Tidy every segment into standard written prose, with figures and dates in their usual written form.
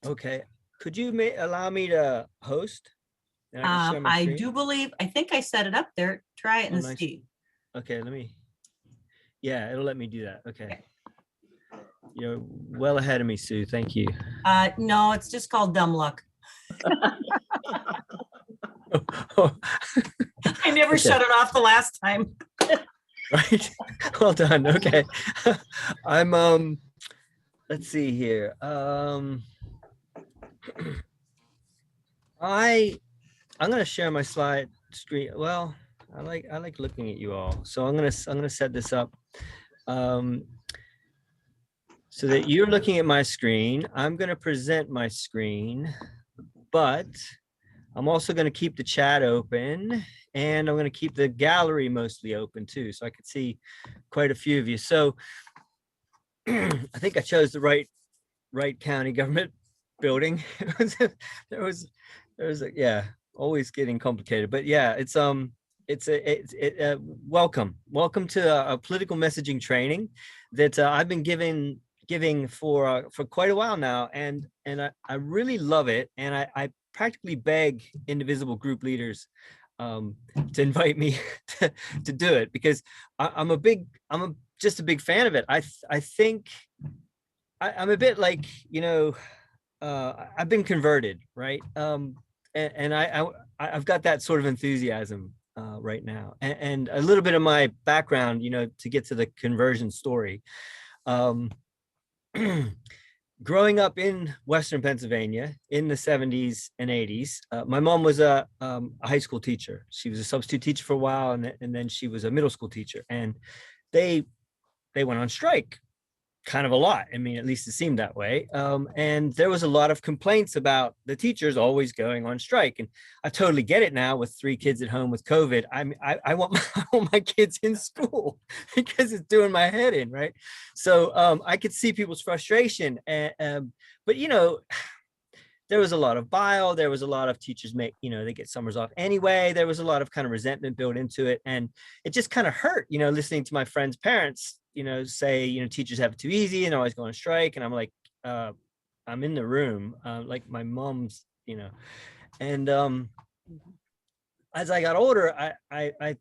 Okay. Could you allow me to host? And I can share my screen. I think I set it up there. Try it Oh, and nice. see. Okay, yeah, it'll let me do that. Okay. You're well ahead of me, Sue. Thank you. No, it's just called dumb luck. I never shut it off the last time. Right. Well done. Okay. I'm let's see here. I'm gonna share my slide screen. Well, I like looking at you all. So I'm gonna set this up so that you're looking at my screen. I'm gonna present my screen, but I'm also gonna keep the chat open, and I'm gonna keep the gallery mostly open too, so I could see quite a few of you. So I think I chose the right county government building. there was yeah, always getting complicated, but yeah, it's welcome to a political messaging training that I've been giving for quite a while now, and I really love it, and I practically beg indivisible group leaders to invite me to do it, because I'm just a big fan of it. I think I'm a bit like, I've been converted, right? And I've got that sort of enthusiasm right now, and a little bit of my background, to get to the conversion story. Growing up in Western Pennsylvania in the 70s and 80s, my mom was a high school teacher. She was a substitute teacher for a while, and then she was a middle school teacher, and they went on strike kind of a lot. I mean, at least it seemed that way. And there was a lot of complaints about the teachers always going on strike. And I totally get it now with 3 kids at home with COVID. I want my kids in school because it's doing my head in, right? So I could see people's frustration. But, there was a lot of bile. There was a lot of teachers they get summers off anyway. There was a lot of kind of resentment built into it. And it just kind of hurt, listening to my friends' parents, say, teachers have it too easy and always go on strike. And I'm like, I'm in the room, like my mom's, and as I got older, I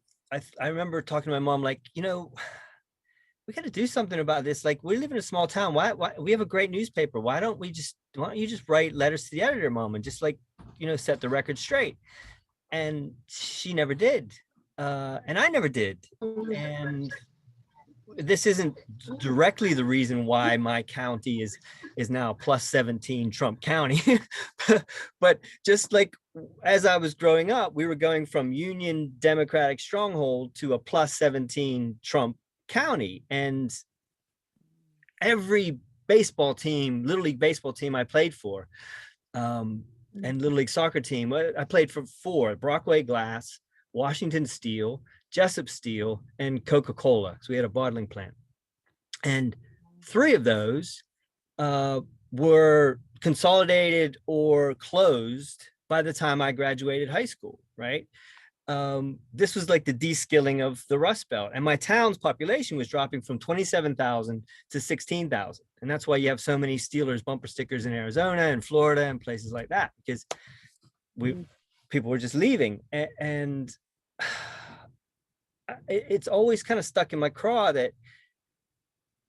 remember talking to my mom, like, we got to do something about this. Like, we live in a small town. Why we have a great newspaper. Why don't you just write letters to the editor, Mom, and just, like, set the record straight? And she never did. And I never did. And this isn't directly the reason why my county is now plus 17 Trump County, but just like as I was growing up, we were going from Union Democratic stronghold to a plus 17 Trump County, and every baseball team, Little League baseball team I played for, and Little League soccer team, I played for 4: Brockway Glass, Washington Steel, Jessup Steel, and Coca-Cola. So we had a bottling plant. And 3 of those were consolidated or closed by the time I graduated high school, right? This was like the de-skilling of the Rust Belt. And my town's population was dropping from 27,000 to 16,000. And that's why you have so many Steelers bumper stickers in Arizona and Florida and places like that, because people were just leaving. And it's always kind of stuck in my craw that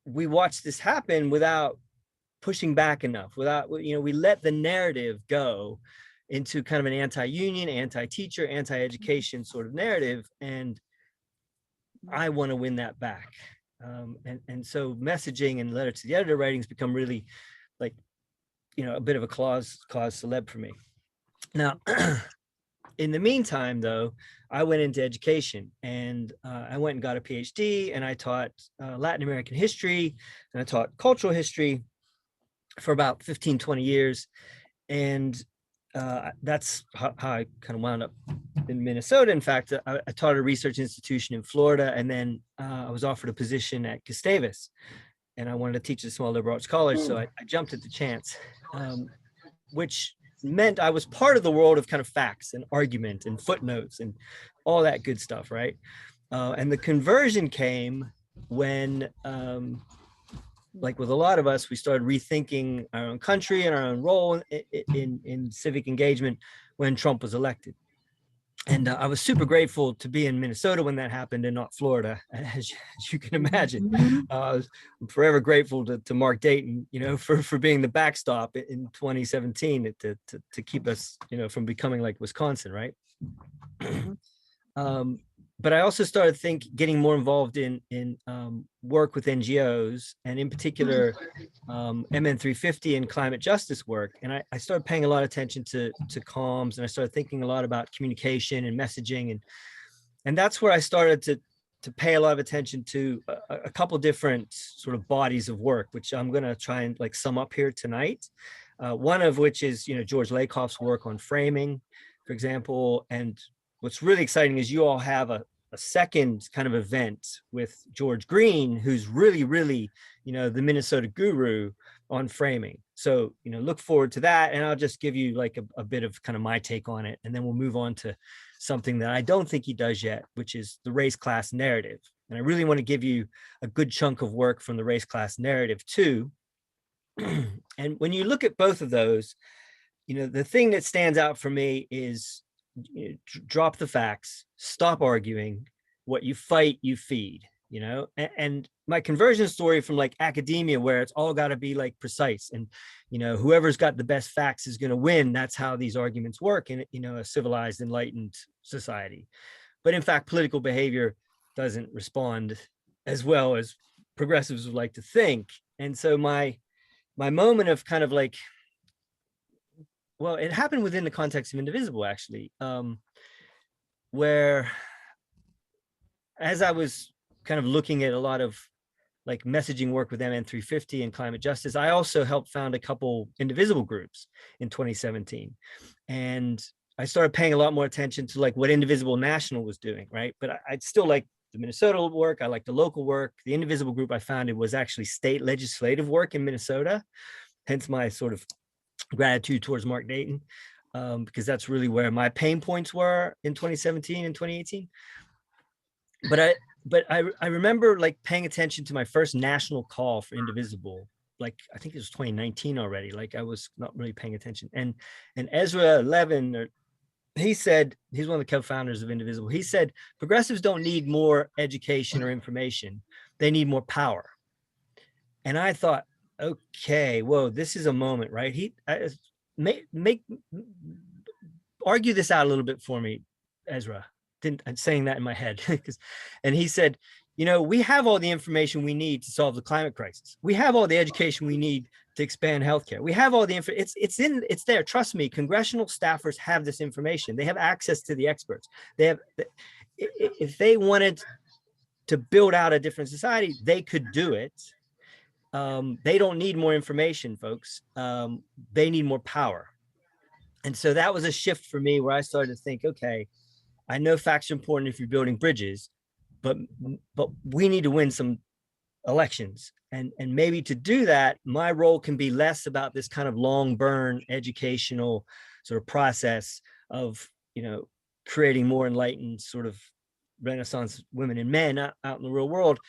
we watched this happen without pushing back enough, we let the narrative go into kind of an anti-union, anti-teacher, anti-education sort of narrative. And I want to win that back. And so messaging and letter to the editor writings become really, like, a bit of a cause celeb for me. Now, in the meantime, though, I went into education, and I went and got a PhD, and I taught Latin American history, and I taught cultural history for about 15, 20 years. And that's how I kind of wound up in Minnesota. In fact, I taught at a research institution in Florida, and then I was offered a position at Gustavus, and I wanted to teach at a small liberal arts college. So I jumped at the chance, which meant I was part of the world of kind of facts and argument and footnotes and all that good stuff, right? And the conversion came when like with a lot of us, we started rethinking our own country and our own role in civic engagement when Trump was elected. And I was super grateful to be in Minnesota when that happened and not Florida, as you can imagine. Mhm. I'm forever grateful to Mark Dayton, for being the backstop in 2017 to keep us, from becoming like Wisconsin, right? Um, but I also started getting more involved in work with NGOs, and in particular, MN 350 and climate justice work. And I started paying a lot of attention to comms, and I started thinking a lot about communication and messaging, and that's where I started to pay a lot of attention to a couple different sort of bodies of work, which I'm going to try and like sum up here tonight. One of which is George Lakoff's work on framing, for example. And what's really exciting is you all have a second kind of event with George Green, who's really, really, the Minnesota guru on framing. So, look forward to that. And I'll just give you like a bit of kind of my take on it. And then we'll move on to something that I don't think he does yet, which is the race class narrative. And I really want to give you a good chunk of work from the race class narrative too. And when you look at both of those, the thing that stands out for me is drop the facts, stop arguing. What you fight, you feed. And my conversion story from like academia, where it's all got to be like precise, and whoever's got the best facts is going to win. That's how these arguments work in a civilized, enlightened society. But in fact, political behavior doesn't respond as well as progressives would like to think. And so my moment of kind of like, well, it happened within the context of Indivisible, actually, where as I was kind of looking at a lot of like messaging work with MN 350 and climate justice, I also helped found a couple Indivisible groups in 2017. And I started paying a lot more attention to like what Indivisible National was doing, right? But I'd still like the Minnesota work. I like the local work. The Indivisible group I founded was actually state legislative work in Minnesota, hence my sort of gratitude towards Mark Dayton, because that's really where my pain points were in 2017 and 2018. But I remember like paying attention to my first national call for Indivisible. Like I think it was 2019 already. Like I was not really paying attention. And Ezra Levin, he said, he's one of the co-founders of Indivisible. He said, progressives don't need more education or information. They need more power. And I thought, okay, whoa, this is a moment, right? Make argue this out a little bit for me, Ezra. I'm saying that in my head. And he said, we have all the information we need to solve the climate crisis. We have all the education we need to expand healthcare. We have all the info. It's there. Trust me, congressional staffers have this information. They have access to the experts. If they wanted to build out a different society, they could do it. They don't need more information, folks. They need more power. And so that was a shift for me where I started to think, okay, I know facts are important if you're building bridges, but we need to win some elections. And maybe to do that, my role can be less about this kind of long burn educational sort of process of, creating more enlightened sort of Renaissance women and men out in the real world.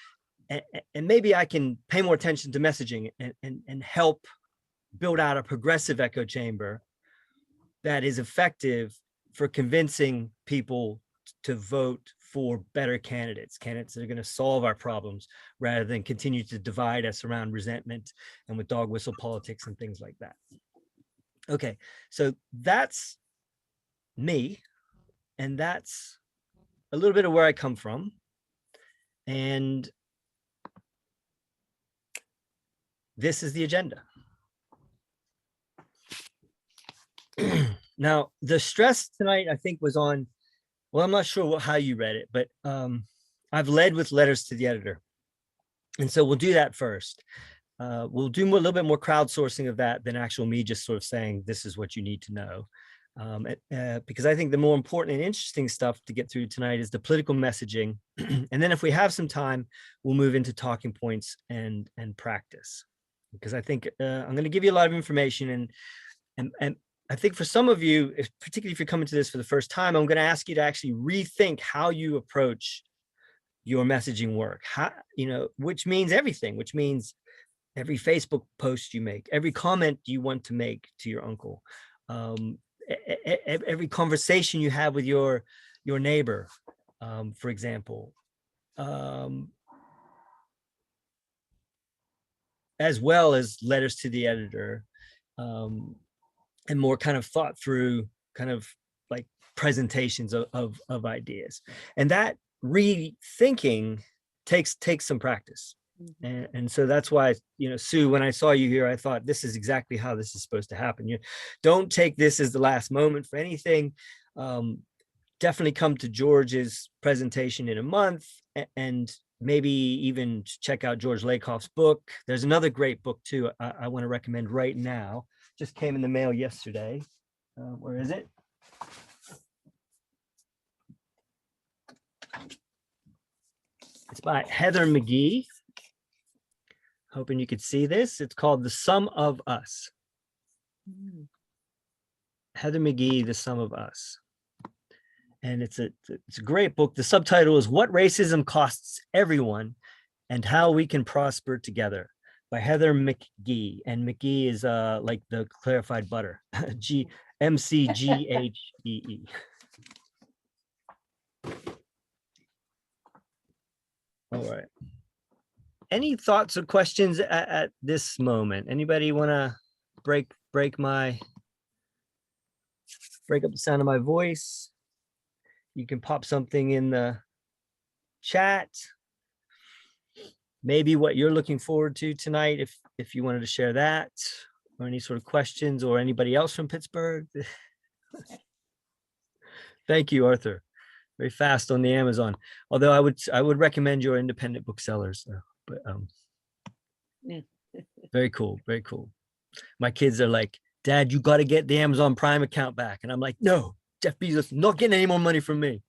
And maybe I can pay more attention to messaging and help build out a progressive echo chamber that is effective for convincing people to vote for better candidates that are going to solve our problems rather than continue to divide us around resentment and with dog whistle politics and things like that. Okay, so that's me, and that's a little bit of where I come from. And this is the agenda. Now, the stress tonight, I think, was on, well, I'm not sure how you read it, but I've led with letters to the editor. And so we'll do that first. We'll do a little bit more crowdsourcing of that than actual me just sort of saying, this is what you need to know. Because I think the more important and interesting stuff to get through tonight is the political messaging. And then if we have some time, we'll move into talking points and practice. Because I think I'm going to give you a lot of information, and I think for some of you, particularly if you're coming to this for the first time, I'm going to ask you to actually rethink how you approach your messaging work, which means everything, which means every Facebook post you make, every comment you want to make to your uncle, every conversation you have with your neighbor, for example, as well as letters to the editor, and more kind of thought through kind of like presentations of ideas. And that rethinking takes some practice. And so that's why, Sue, when I saw you here, I thought this is exactly how this is supposed to happen. You don't take this as the last moment for anything. Definitely come to George's presentation in a month, and maybe even check out George Lakoff's book. There's another great book too I want to recommend right now. Just came in the mail yesterday. Where is it? It's by Heather McGee. Hoping you could see this. It's called The Sum of Us. Heather McGee, The Sum of Us. And it's a great book. The subtitle is What Racism Costs Everyone and How We Can Prosper Together, by Heather McGee. And McGee is like the clarified butter. McGhee. All right. Any thoughts or questions at this moment? Anybody want to break up the sound of my voice? You can pop something in the chat. Maybe what you're looking forward to tonight, if you wanted to share that, or any sort of questions, or anybody else from Pittsburgh. Thank you, Arthur. Very fast on the Amazon. Although I would recommend your independent booksellers. But very cool, very cool. My kids are like, Dad, you got to get the Amazon Prime account back. And I'm like, no, Jeff Bezos not getting any more money from me.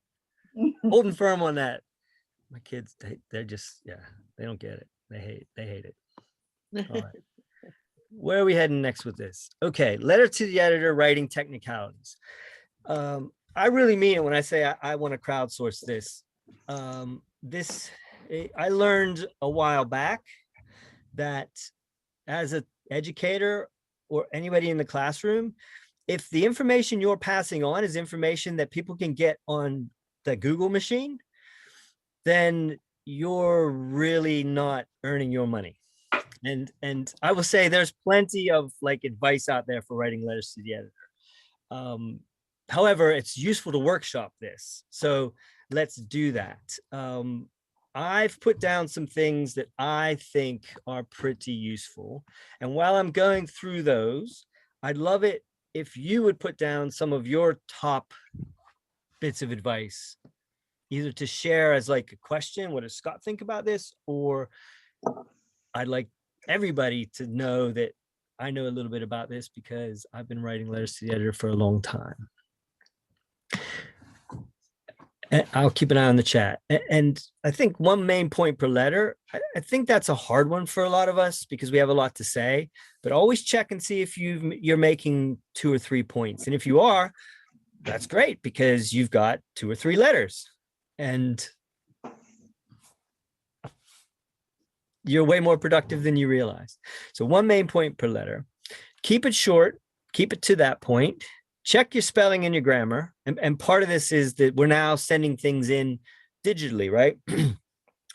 Holding firm on that. My kids, they're just, they don't get it. They hate it. All right. Where are we heading next with this? Okay, letter to the editor, writing technicalities. I really mean it when I say I want to crowdsource this. I learned a while back that as an educator or anybody in the classroom, if the information you're passing on is information that people can get on the Google machine, then you're really not earning your money. And I will say there's plenty of like advice out there for writing letters to the editor. However, it's useful to workshop this. So let's do that. I've put down some things that I think are pretty useful. And while I'm going through those, I'd love it if you would put down some of your top bits of advice, either to share as like a question, what does Scott think about this? Or I'd like everybody to know that I know a little bit about this because I've been writing letters to the editor for a long time. I'll keep an eye on the chat. And I think one main point per letter, I think that's a hard one for a lot of us because we have a lot to say, but always check and see if you're making 2 or 3 points. And if you are, that's great because you've got 2 or 3 letters and you're way more productive than you realize. So 1 main point per letter, keep it short, keep it to that point. Check your spelling and your grammar. And part of this is that we're now sending things in digitally, right? And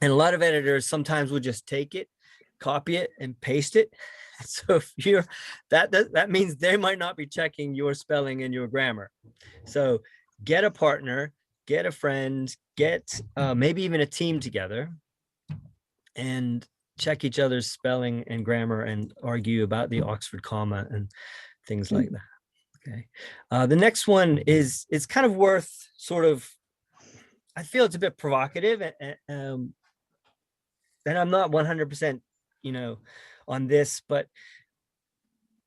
a lot of editors sometimes will just take it, copy it, and paste it. So if you're that means they might not be checking your spelling and your grammar. So get a partner, get a friend, get maybe even a team together and check each other's spelling and grammar and argue about the Oxford comma and things like that. Okay. The next one is kind of worth sort of, I feel it's a bit provocative and I'm not 100%, on this, but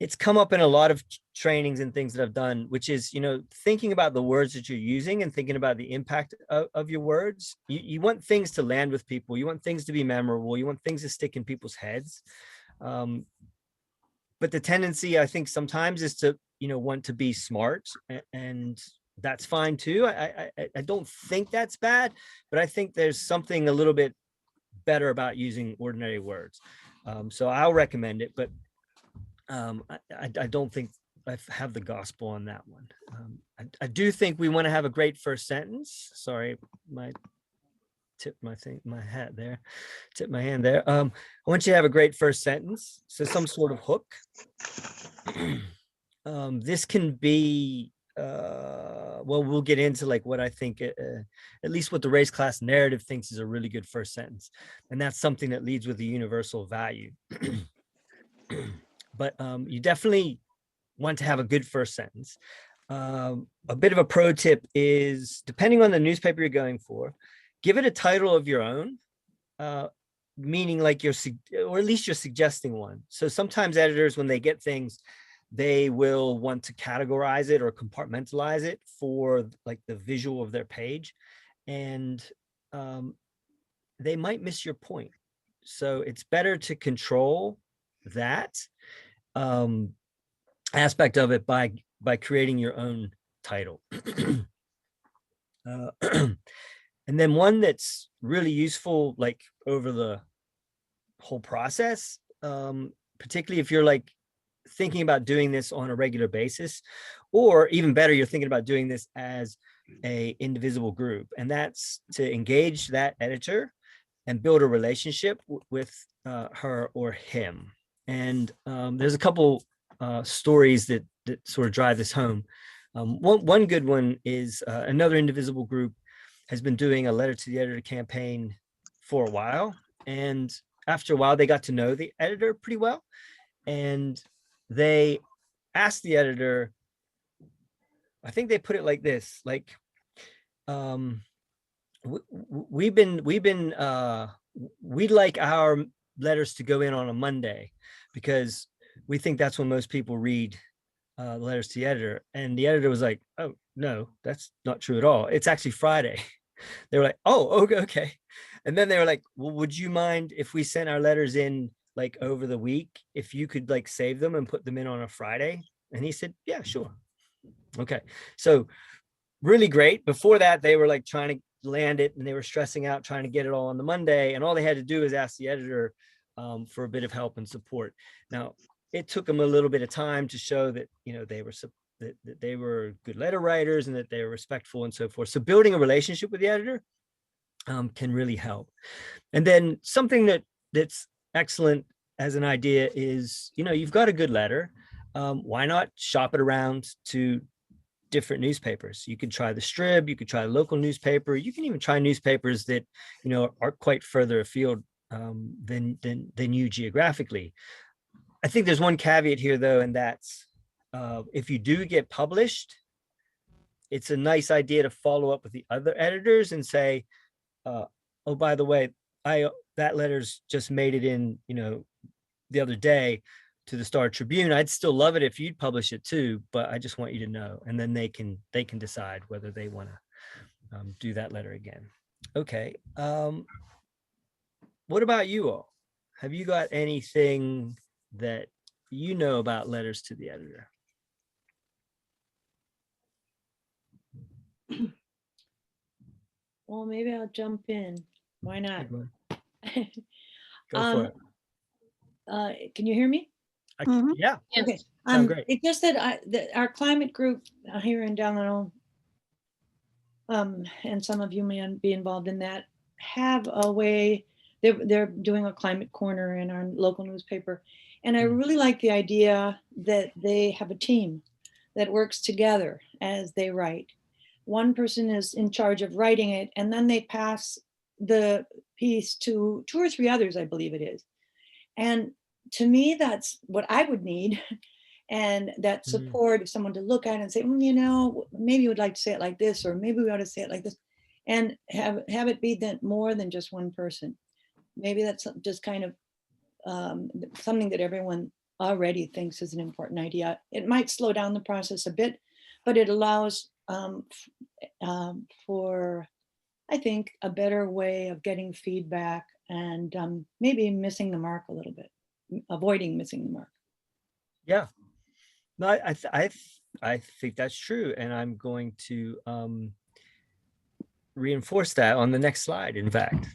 it's come up in a lot of trainings and things that I've done, which is, thinking about the words that you're using and thinking about the impact of your words. You want things to land with people. You want things to be memorable. You want things to stick in people's heads. But the tendency, I think, sometimes is to, want to be smart, and that's fine too. I don't think that's bad, but I think there's something a little bit better about using ordinary words. So I'll recommend it, but I don't think I have the gospel on that one. I do think we want to have a great first sentence. Sorry, my tip my hat there, tip my hand there. I want you to have a great first sentence, so some sort of hook. This can be well, we'll get into like what I think at least what the race class narrative thinks is a really good first sentence, and that's something that leads with a universal value. But you definitely want to have a good first sentence. A bit of a pro tip is, depending on the newspaper you're going for, give it a title of your own, meaning like or at least you're suggesting one. So sometimes editors, when they get things, they will want to categorize it or compartmentalize it for like the visual of their page, and they might miss your point. So it's better to control that aspect of it by creating your own title. And then one that's really useful, like over the whole process, particularly if you're like thinking about doing this on a regular basis, or even better, you're thinking about doing this as a indivisible group, and that's to engage that editor and build a relationship with her or him. And there's a couple stories that sort of drive this home. One good one is another indivisible group has been doing a letter to the editor campaign for a while, and after a while they got to know the editor pretty well, and they asked the editor, I think they put it like this, like, we'd like our letters to go in on a Monday because we think that's when most people read letters to the editor. And the editor was like, oh no, that's not true at all, it's actually Friday. They were like, oh, okay. And then they were like, well, would you mind if we sent our letters in like over the week, if you could like save them and put them in on a Friday? And he said, yeah, sure. Okay. So really great. Before that, they were like trying to land it, and they were stressing out trying to get it all on the Monday, and all they had to do is ask the editor for a bit of help and support. Now, it took them a little bit of time to show that, you know, they were that they were good letter writers and that they were respectful and so forth. So building a relationship with the editor can really help. And then something that's excellent as an idea is, you know, you've got a good letter. Why not shop it around to different newspapers? You could try the Strib, you could try a local newspaper, you can even try newspapers that, you know, are quite further afield than you geographically. I think there's one caveat here though, and that's if you do get published, it's a nice idea to follow up with the other editors and say, oh, by the way, that letter's just made it in, you know, the other day to the Star Tribune. I'd still love it if you'd publish it too, but I just want you to know. And then they can decide whether they want to do that letter again. Okay. What about you all? Have you got anything that you know about letters to the editor? Well, maybe I'll jump in. Why not? Go for it. Can you hear me? Yeah. Okay. Sound great. It's just that our climate group here in Delano, and some of you may be involved in that, have a way. They're doing a climate corner in our local newspaper, and I really like the idea that they have a team that works together as they write. One person is in charge of writing it, and then they pass the piece to 2 or 3 others, I believe it is. And to me, that's what I would need. And that support of someone to look at and say, you know, maybe you would like to say it like this, or maybe we ought to say it like this, and have it be that more than just one person. Maybe that's just kind of something that everyone already thinks is an important idea. It might slow down the process a bit, but it allows for, I think, a better way of getting feedback and maybe missing the mark a little bit, avoiding missing the mark. Yeah, no, I think that's true, and I'm going to reinforce that on the next slide, in fact.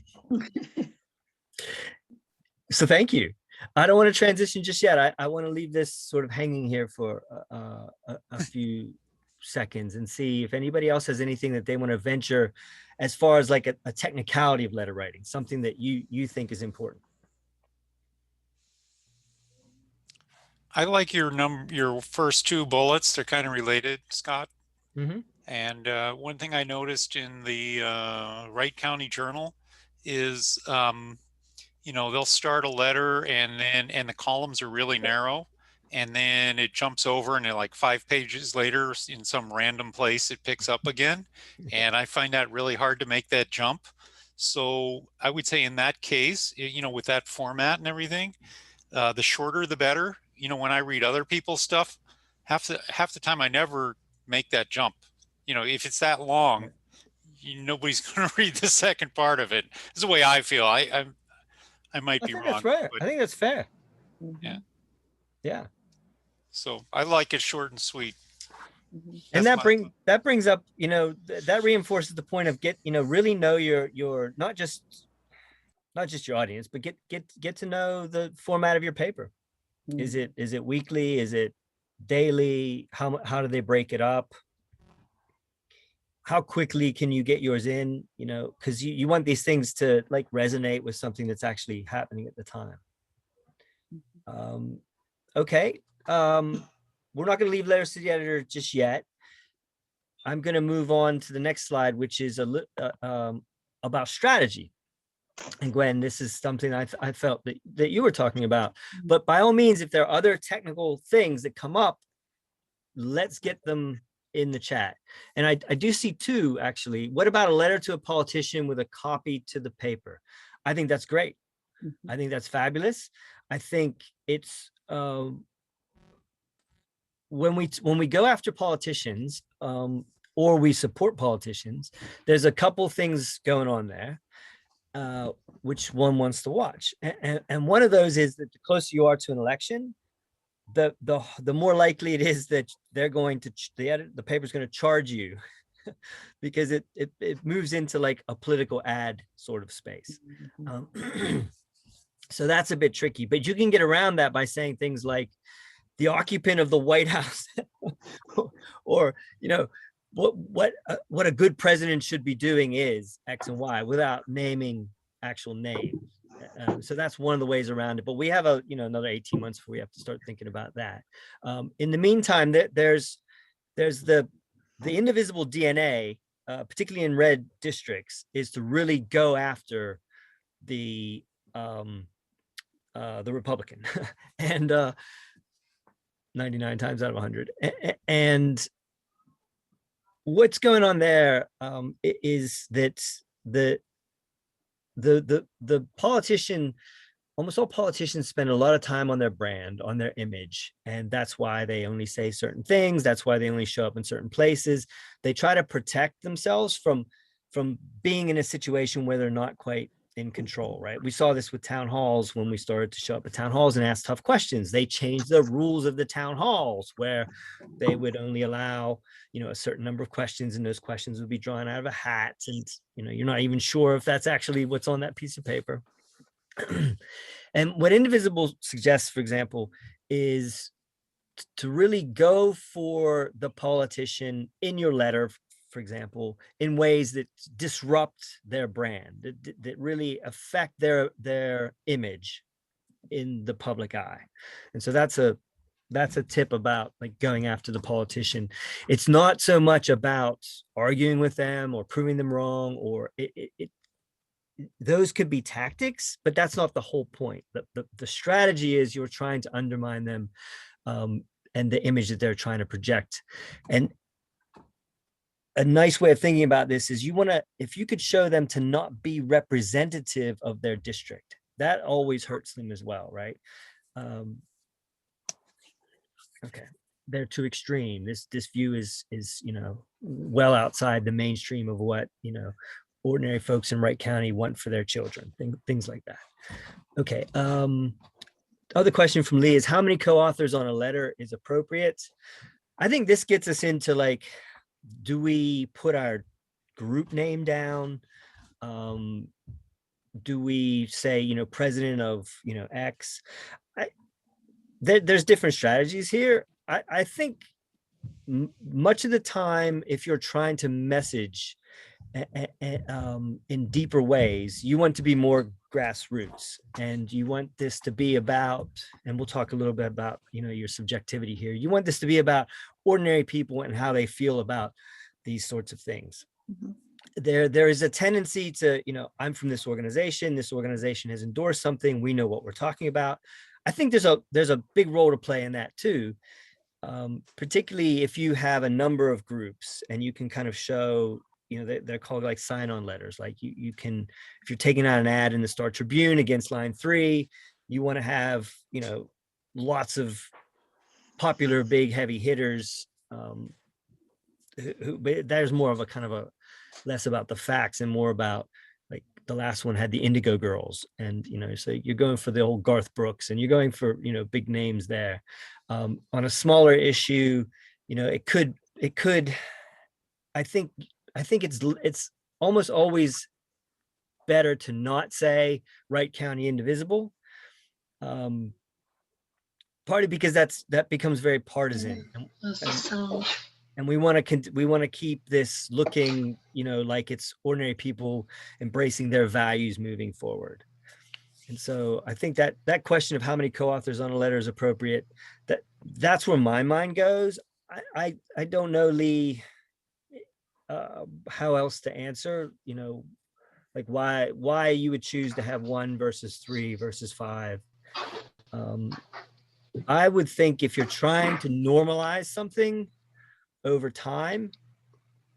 So thank you. I don't want to transition just yet. I want to leave this sort of hanging here for a few seconds and see if anybody else has anything that they want to venture as far as like a technicality of letter writing, something that you think is important. I like your first two bullets. They're kind of related, Scott. Mm-hmm. And one thing I noticed in the Wright County Journal is, you know, they'll start a letter and the columns are really narrow, and then it jumps over and like 5 pages later in some random place it picks up again. And I find that really hard to make that jump. So I would say in that case, you know, with that format and everything, the shorter the better. You know, when I read other people's stuff, half the time I never make that jump. You know, if it's that long, nobody's going to read the second part of it. This is the way I feel. I might I be think wrong, that's fair. but I think that's fair. yeah. Yeah. So I like it short and sweet. And That's that brings up, you know, that reinforces the point of really know your not just your audience, but get to know the format of your paper. Is it weekly? Is it daily? How do they break it up? How quickly can you get yours in? You know, because you want these things to like resonate with something that's actually happening at the time. Okay. We're not going to leave letters to the editor just yet. I'm going to move on to the next slide, which is about strategy. And Gwen, this is something I felt that you were talking about. But by all means, if there are other technical things that come up, let's get them in the chat. And I do see two, actually. What about a letter to a politician with a copy to the paper? I think that's great. I think that's fabulous. I think it's when we go after politicians, or we support politicians, there's a couple things going on there, which one wants to watch. And one of those is that the closer you are to an election, the more likely it is that they're going to the paper's going to charge you because it moves into like a political ad sort of space. So that's a bit tricky, but you can get around that by saying things like the occupant of the White House or you know what a good president should be doing is X and Y without naming actual names. So that's one of the ways around it, but we have another 18 months before we have to start thinking about that. In the meantime, there's the indivisible DNA, particularly in red districts, is to really go after the Republican and 99 times out of 100. And what's going on there is that the politician, almost all politicians spend a lot of time on their brand, on their image, and that's why they only say certain things. That's why they only show up in certain places. They try to protect themselves from being in a situation where they're not quite in control, right? We saw this with town halls when we started to show up at town halls and ask tough questions. They changed the rules of the town halls where they would only allow, a certain number of questions, and those questions would be drawn out of a hat. And, you're not even sure if that's actually what's on that piece of paper. And what Indivisible suggests, for example, is to really go for the politician in your letter, for example, in ways that disrupt their brand, that really affect their image in the public eye. And so that's a tip about like going after the politician. It's not so much about arguing with them or proving them wrong, or those could be tactics, but that's not the whole point. The strategy is you're trying to undermine them, and the image that they're trying to project. And a nice way of thinking about this is if you could show them to not be representative of their district, that always hurts them as well, right? Okay, they're too extreme. This view is well outside the mainstream of what ordinary folks in Wright County want for their children, things like that. Okay. Other question from Lee is, how many co-authors on a letter is appropriate? I think this gets us into like, do we put our group name down? do we say, president of, X? There's different strategies here. I think much of the time, if you're trying to message in deeper ways, you want to be more grassroots, and you want this to be about, and we'll talk a little bit about, your subjectivity here. You want this to be about ordinary people and how they feel about these sorts of things. Mhm. There is a tendency to, I'm from this organization has endorsed something, we know what we're talking about. I think there's a big role to play in that too, particularly if you have a number of groups and you can kind of show, they're called like sign-on letters. Like you can, if you're taking out an ad in the Star Tribune against line 3, you want to have, lots of popular, big, heavy hitters. There's more of a kind of a less about the facts and more about, like, the last one had the Indigo Girls, and so you're going for the old Garth Brooks, and you're going for big names there. On a smaller issue, it could. I think it's almost always better to not say Wright County indivisible. Partly because that becomes very partisan, and we want to keep this looking, like it's ordinary people embracing their values moving forward. And so I think that question of how many co-authors on a letter is appropriate, that's where my mind goes. I don't know, Lee, how else to answer, like why you would choose to have 1 versus 3 versus 5. I would think if you're trying to normalize something over time,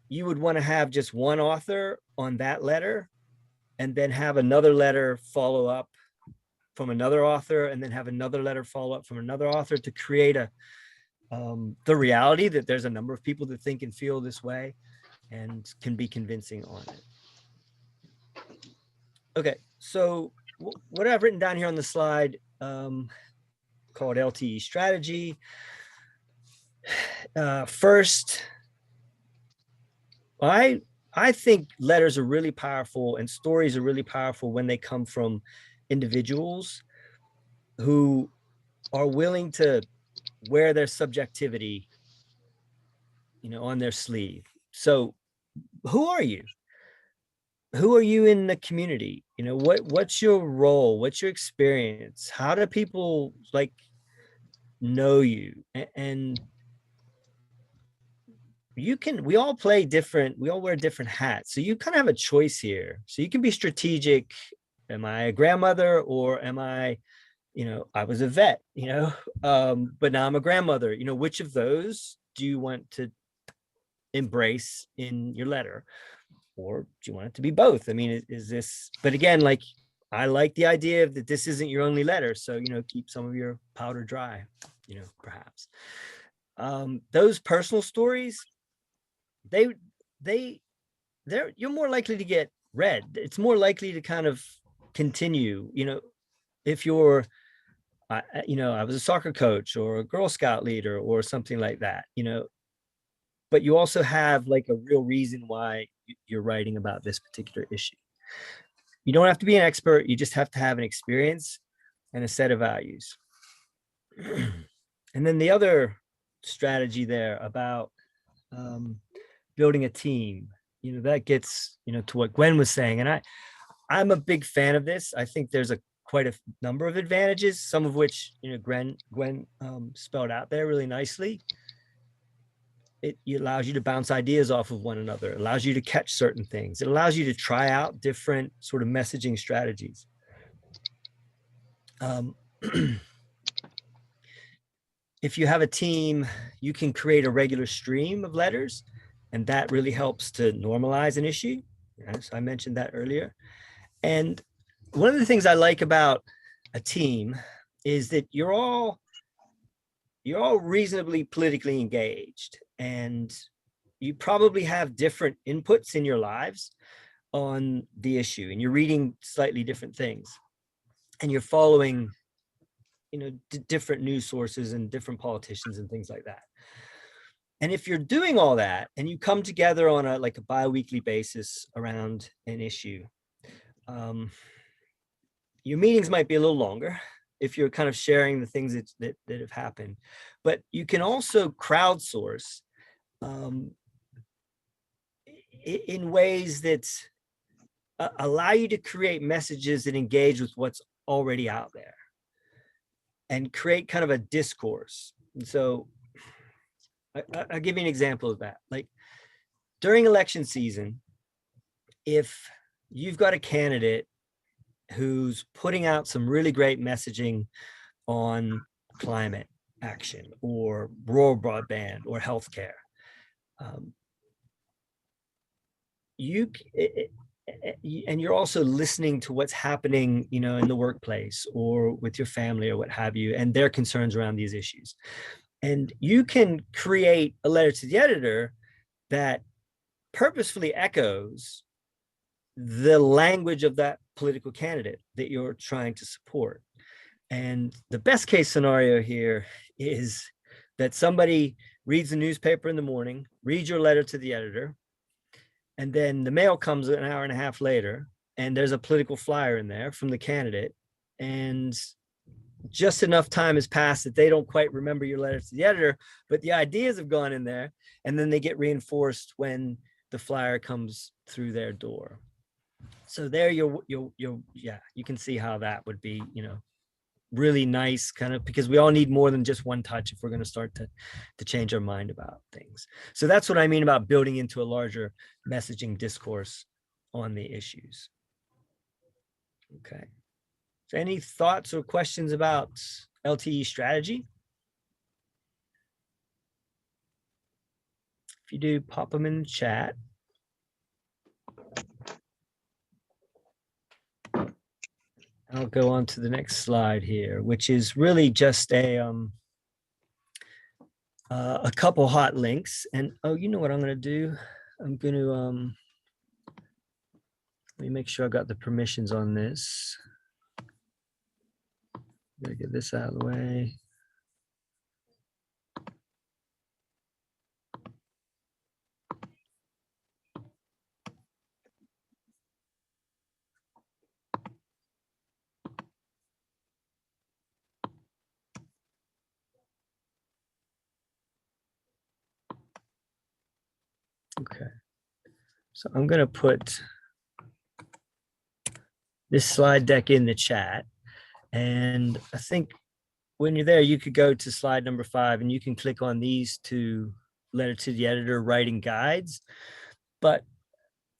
you would want to have just one author on that letter, and then have another letter follow up from another author, and then have another letter follow up from another author, to create the reality that there's a number of people that think and feel this way and can be convincing on it. Okay, so what I've written down here on the slide, called LTE strategy. First, I think letters are really powerful and stories are really powerful when they come from individuals who are willing to wear their subjectivity, on their sleeve. So who are you? Who are you in the community? What's your role? What's your experience? How do people know you? And we all play different, we all wear different hats. So you kind of have a choice here. So you can be strategic. Am I a grandmother, or am I, I was a vet, but now I'm a grandmother. Which of those do you want to embrace in your letter? Or do you want it to be both? I mean, is this, but again, I like the idea that this isn't your only letter. So, keep some of your powder dry, perhaps. Those personal stories, you're more likely to get read. It's more likely to kind of continue, if you're, I was a soccer coach or a Girl Scout leader or something like that, but you also have a real reason why you're writing about this particular issue. You don't have to be an expert. You just have to have an experience and a set of values. And then the other strategy there about building a team, that gets, to what Gwen was saying. And I'm a big fan of this. I think there's quite a number of advantages, some of which, Gwen spelled out there really nicely. It allows you to bounce ideas off of one another. It allows you to catch certain things. It allows you to try out different sort of messaging strategies. If you have a team, you can create a regular stream of letters, and that really helps to normalize an issue. As I mentioned that earlier. And one of the things I like about a team is that you're all reasonably politically engaged, and you probably have different inputs in your lives on the issue, and you're reading slightly different things, and you're following, different news sources and different politicians and things like that. And if you're doing all that and you come together on a bi-weekly basis around an issue, your meetings might be a little longer if you're kind of sharing the things that have happened, but you can also crowdsource in ways that allow you to create messages that engage with what's already out there and create kind of a discourse. And so I'll give you an example of that. Like during election season, if you've got a candidate who's putting out some really great messaging on climate action or rural broadband or healthcare, and you're also listening to what's happening, you know, in the workplace or with your family or what have you, and their concerns around these issues. And you can create a letter to the editor that purposefully echoes the language of that political candidate that you're trying to support. And the best case scenario here is that somebody reads the newspaper in the morning, reads your letter to the editor, and then the mail comes an hour and a half later, and there's a political flyer in there from the candidate, and just enough time has passed that they don't quite remember your letter to the editor, but the ideas have gone in there, and then they get reinforced when the flyer comes through their door. So there you can see how that would be, you know, really nice, kind of, because we all need more than just one touch if we're going to start to change our mind about things. So that's what I mean about building into a larger messaging discourse on the issues. Okay. So any thoughts or questions about LTE strategy? If you do, pop them in the chat. I'll go on to the next slide here, which is really just a couple hot links. And oh, you know what I'm going to do? I'm going to let me make sure I got the permissions on this. Gotta get this out of the way. Okay, so I'm going to put this slide deck in the chat. And I think when you're there, you could go to slide number 5 and you can click on these two letter to the editor writing guides. But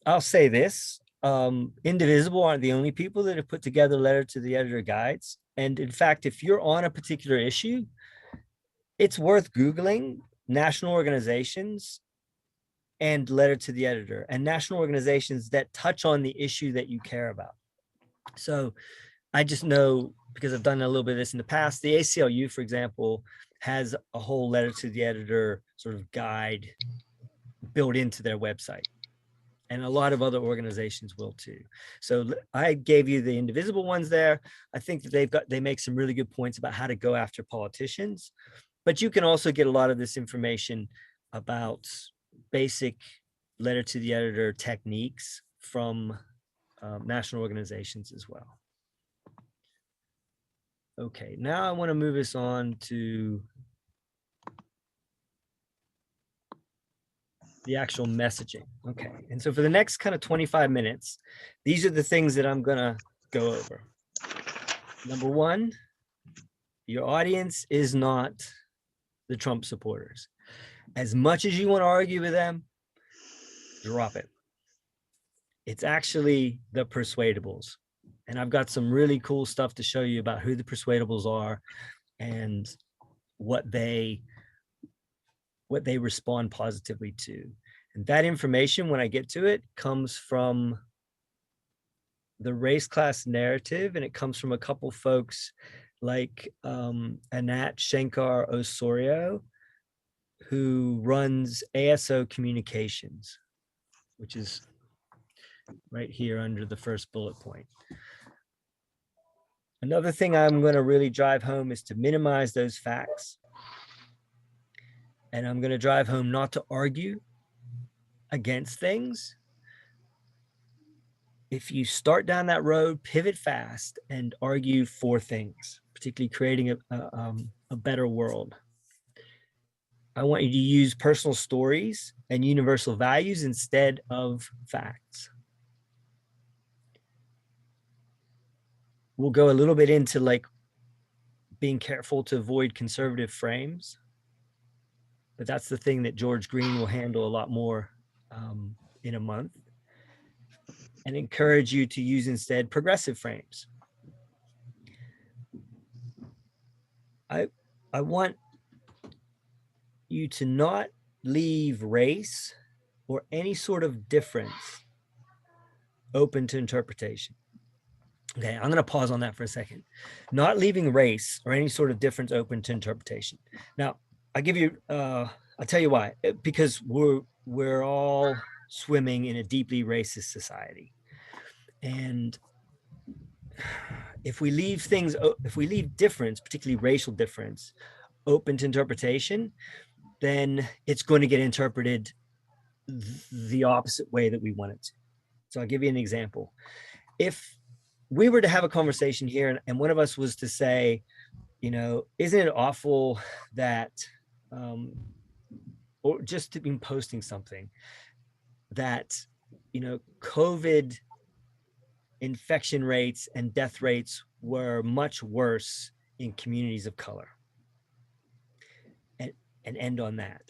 I'll say this, Indivisible aren't the only people that have put together letter to the editor guides. And in fact, if you're on a particular issue, it's worth Googling national organizations and letter to the editor and national organizations that touch on the issue that you care about. So I just know, because I've done a little bit of this in the past, the ACLU, for example, has a whole letter to the editor sort of guide built into their website. And a lot of other organizations will too. So I gave you the Indivisible ones there. I think that they make some really good points about how to go after politicians, but you can also get a lot of this information about basic letter to the editor techniques from national organizations as well. Okay, now I want to move us on to the actual messaging. Okay, and so for the next kind of 25 minutes, these are the things that I'm gonna go over. Number one, your audience is not the Trump supporters. As much as you want to argue with them, drop it. It's actually the persuadables. And I've got some really cool stuff to show you about who the persuadables are and what they respond positively to. And that information, when I get to it, comes from the race class narrative, and it comes from a couple folks like Anat Shankar Osorio, who runs ASO Communications, which is right here under the first bullet point. Another thing I'm going to really drive home is to minimize those facts. And I'm going to drive home not to argue against things, if you start down that road, pivot fast and argue for things, particularly creating a better world. I want you to use personal stories and universal values instead of facts. We'll go a little bit into like being careful to avoid conservative frames, but that's the thing that George Green will handle a lot more in a month, and encourage you to use instead progressive frames. I want you to not leave race or any sort of difference open to interpretation. Okay, I'm going to pause on that for a second. Not leaving race or any sort of difference open to interpretation. Now, I'll tell you why. Because we're all swimming in a deeply racist society. And if we leave difference, particularly racial difference, open to interpretation, then it's going to get interpreted the opposite way that we want it to. So I'll give you an example. If we were to have a conversation here and one of us was to say, isn't it awful that, or just to be posting something that, COVID infection rates and death rates were much worse in communities of color, and end on that.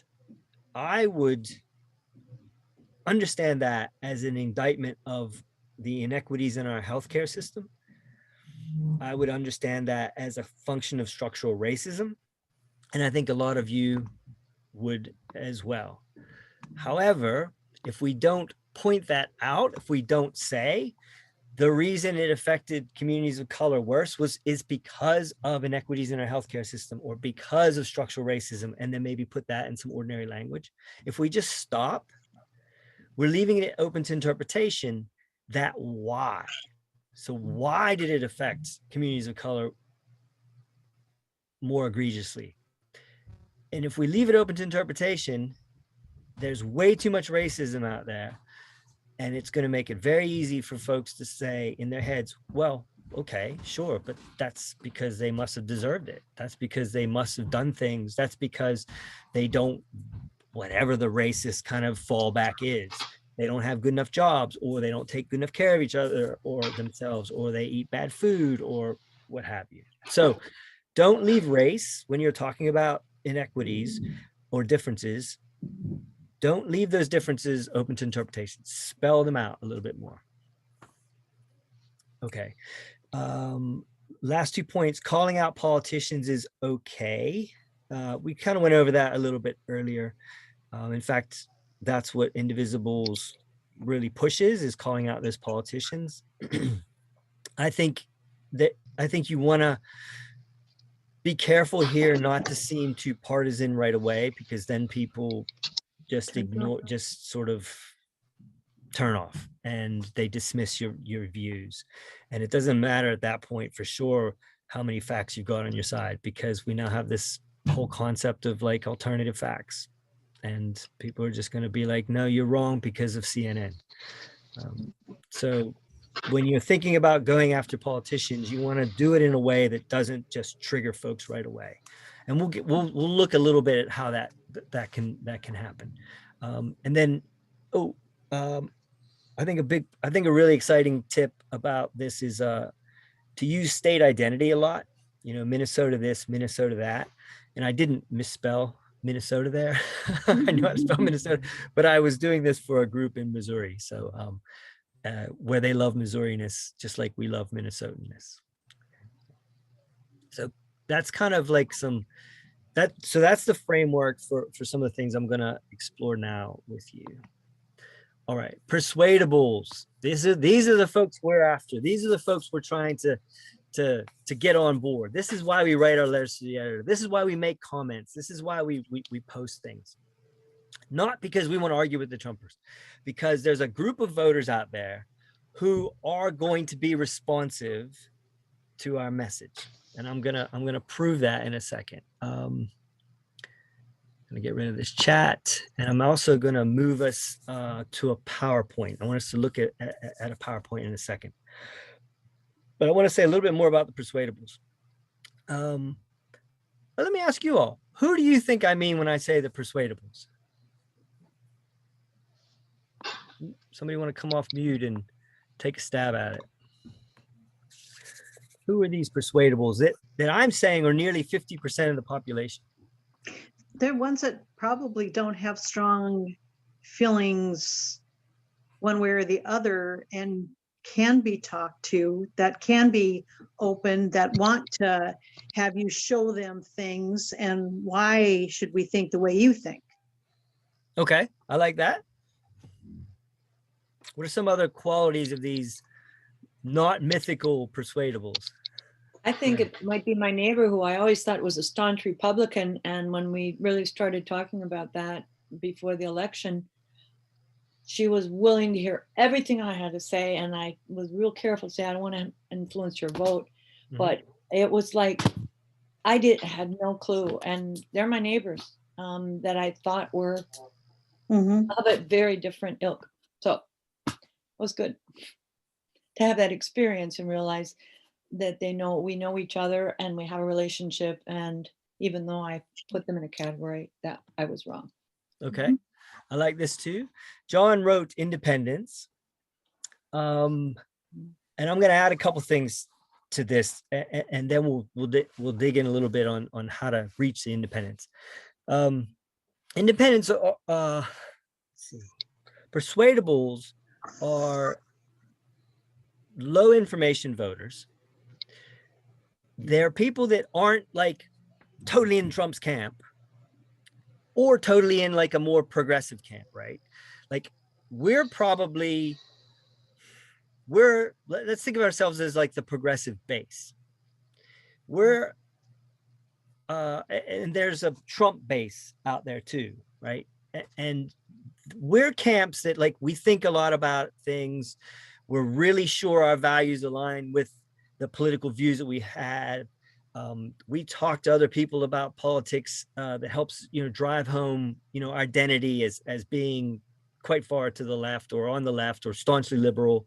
I would understand that as an indictment of the inequities in our healthcare system. I would understand that as a function of structural racism. And I think a lot of you would as well. However, if we don't point that out, if we don't say the reason it affected communities of color worse is because of inequities in our healthcare system or because of structural racism, and then maybe put that in some ordinary language. If we just stop, we're leaving it open to interpretation that why. So why did it affect communities of color more egregiously? And if we leave it open to interpretation, there's way too much racism out there. And it's going to make it very easy for folks to say in their heads, well, okay, sure, but that's because they must have deserved it. That's because they must have done things. That's because they don't, whatever the racist kind of fallback is, they don't have good enough jobs, or they don't take good enough care of each other or themselves, or they eat bad food, or what have you. So don't leave race when you're talking about inequities or differences. Don't leave those differences open to interpretation. Spell them out a little bit more. Okay. Last 2 points. Calling out politicians is okay. We kind of went over that a little bit earlier. In fact, that's what Indivisibles really pushes, is calling out those politicians. I think you want to be careful here not to seem too partisan right away, because then people just sort of turn off and they dismiss your views. And it doesn't matter at that point for sure how many facts you've got on your side, because we now have this whole concept of like alternative facts, and people are just going to be like, no, you're wrong because of CNN. So when you're thinking about going after politicians, you want to do it in a way that doesn't just trigger folks right away. And we'll look a little bit at how that can happen. And then, I think a really exciting tip about this is to use state identity a lot. Minnesota this, Minnesota that. And I didn't misspell Minnesota there. I know how to spell Minnesota, but I was doing this for a group in Missouri. So where they love Missouriness, just like we love Minnesotanness. So that's kind of like so that's the framework for some of the things I'm going to explore now with you. All right, persuadables. These are the folks we're after. These are the folks we're trying to get on board. This is why we write our letters to the editor. This is why we make comments. This is why we post things. Not because we want to argue with the Trumpers, because there's a group of voters out there who are going to be responsive to our message. And I'm gonna prove that in a second. gonna get rid of this chat, and I'm also gonna move us to a PowerPoint. I want us to look at a PowerPoint in a second, but I want to say a little bit more about the persuadables. But let me ask you all, who do you think I mean when I say the persuadables? Somebody want to come off mute and take a stab at it? Who are these persuadables that I'm saying are nearly 50% of the population? They're ones that probably don't have strong feelings one way or the other and can be talked to, that can be open, that want to have you show them things and why should we think the way you think. Okay, I like that. What are some other qualities of these not mythical persuadables? I think it might be my neighbor who I always thought was a staunch Republican. And when we really started talking about that before the election, she was willing to hear everything I had to say. And I was real careful to say, I don't want to influence your vote. Mhm. But it was like, had no clue. And they're my neighbors that I thought were Mhm. of a very different ilk. So it was good to have that experience and realize that we know each other and we have a relationship. And even though I put them in a category, that I was wrong. Okay, I like this too. John wrote independence. And I'm going to add a couple things to this, and then we'll dig in a little bit on how to reach the independence. Independence, let's see. Persuadables are low information voters. They're people that aren't like totally in Trump's camp or totally in like a more progressive camp, right? Like let's think of ourselves as like the progressive base. And there's a Trump base out there too, right? And we're camps that like we think a lot about things. We're really sure our values align with the political views that we had. We talk to other people about politics that helps drive home our identity as being quite far to the left or on the left or staunchly liberal.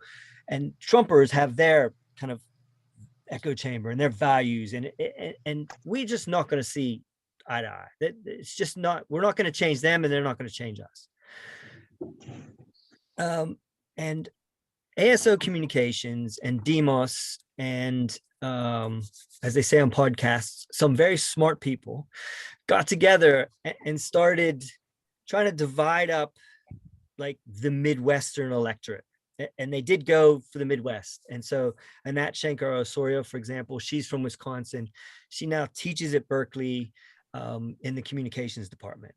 And Trumpers have their kind of echo chamber and their values, and we're just not going to see eye to eye. It's just not. We're not going to change them, and they're not going to change us. And ASO Communications and Demos and as they say on podcasts, some very smart people got together and started trying to divide up like the Midwestern electorate. And they did go for the Midwest. And so Annette Shankar Osorio, for example, she's from Wisconsin. She now teaches at Berkeley in the communications department.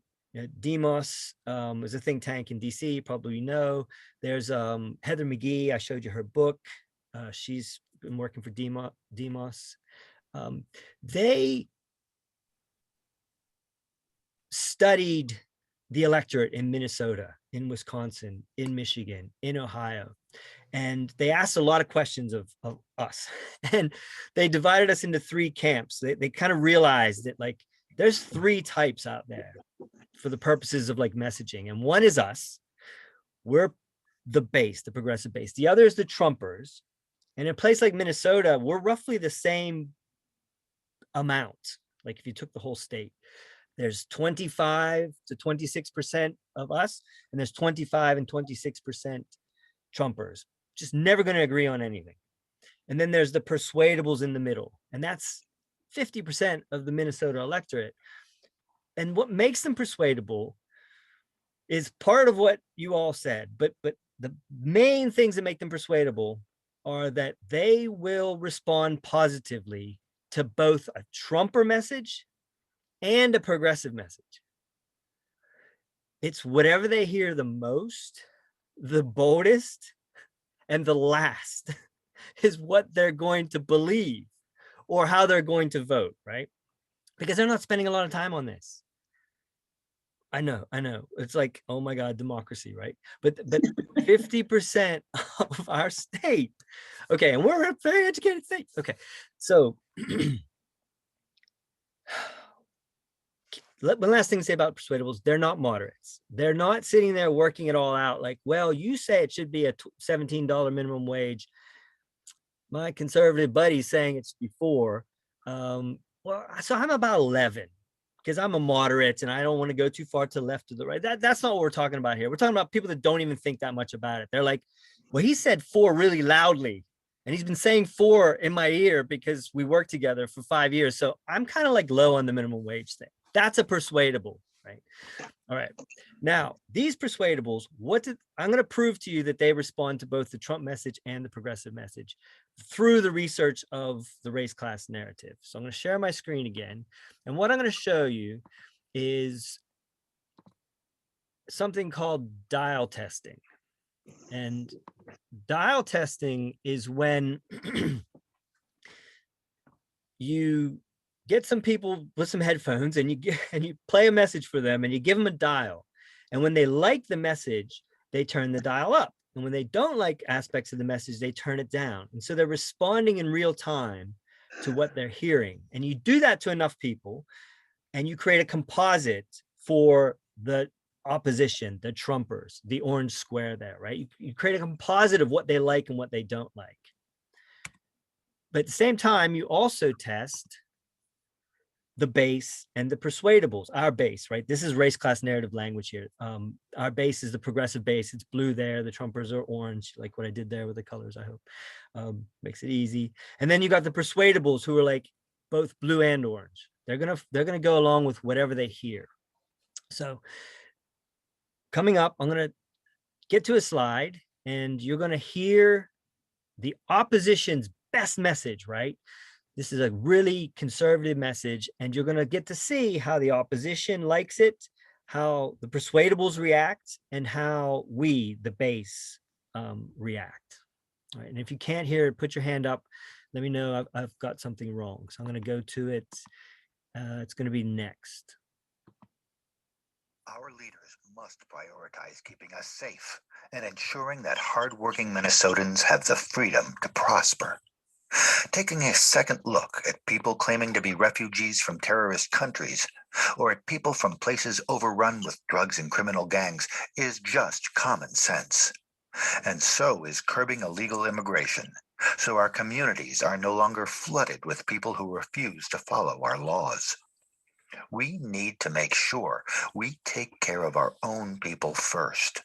Demos is a think tank in DC, you probably know. There's Heather McGee. I showed you her book. She's been working for Demos. They studied the electorate in Minnesota, in Wisconsin, in Michigan, in Ohio. And they asked a lot of questions of us. And they divided us into three camps. They kind of realized that like there's three types out there for the purposes of like messaging. And one is us. We're the base, the progressive base. The other is the Trumpers. And in a place like Minnesota, we're roughly the same amount. Like if you took the whole state. There's 25 to 26% of us, and there's 25 and 26% Trumpers. Just never going to agree on anything. And then there's the persuadables in the middle, and that's 50% of the Minnesota electorate. And what makes them persuadable is part of what you all said, but the main things that make them persuadable are that they will respond positively to both a Trumper message and a progressive message. It's whatever they hear the most, the boldest, and the last is what they're going to believe or how they're going to vote, right? Because they're not spending a lot of time on this. I know. It's like, oh my God, democracy, right? But 50% of our state. Okay, and we're a very educated state. Okay, so one last thing to say about persuadables, they're not moderates. They're not sitting there working it all out like, well, you say it should be a $17 minimum wage. My conservative buddy's saying it's before. Well, so I'm about 11 because I'm a moderate and I don't want to go too far to the left or the right. That's not what we're talking about here. We're talking about people that don't even think that much about it. They're like, well, he said 4 really loudly. And he's been saying 4 in my ear because we worked together for 5 years. So I'm kind of like low on the minimum wage thing. That's a persuadable, right? All right. Now, these persuadables, I'm going to prove to you that they respond to both the Trump message and the progressive message through the research of the race class narrative. So I'm going to share my screen again. And what I'm going to show you is something called dial testing. And dial testing is when you get some people with some headphones and you play a message for them and you give them a dial. And when they like the message, they turn the dial up. And when they don't like aspects of the message, they turn it down. And so they're responding in real time to what they're hearing. And you do that to enough people and you create a composite for the opposition, the Trumpers, the orange square there, right? You create a composite of what they like and what they don't like. But at the same time, you also test the base and the persuadables, our base, right? This is race class narrative language here. Our base is the progressive base. It's blue there. The Trumpers are orange, like what I did there with the colors, I hope. Makes it easy. And then you got the persuadables who are like both blue and orange. They're gonna go along with whatever they hear. So coming up, I'm gonna get to a slide and you're gonna hear the opposition's best message, right? This is a really conservative message, and you're going to get to see how the opposition likes it, how the persuadables react, and how we, the base, react. All right, and if you can't hear it, put your hand up. Let me know I've got something wrong. So I'm going to go to it. It's going to be next. Our leaders must prioritize keeping us safe and ensuring that hardworking Minnesotans have the freedom to prosper. Taking a second look at people claiming to be refugees from terrorist countries or at people from places overrun with drugs and criminal gangs is just common sense. And so is curbing illegal immigration, so our communities are no longer flooded with people who refuse to follow our laws. We need to make sure we take care of our own people first,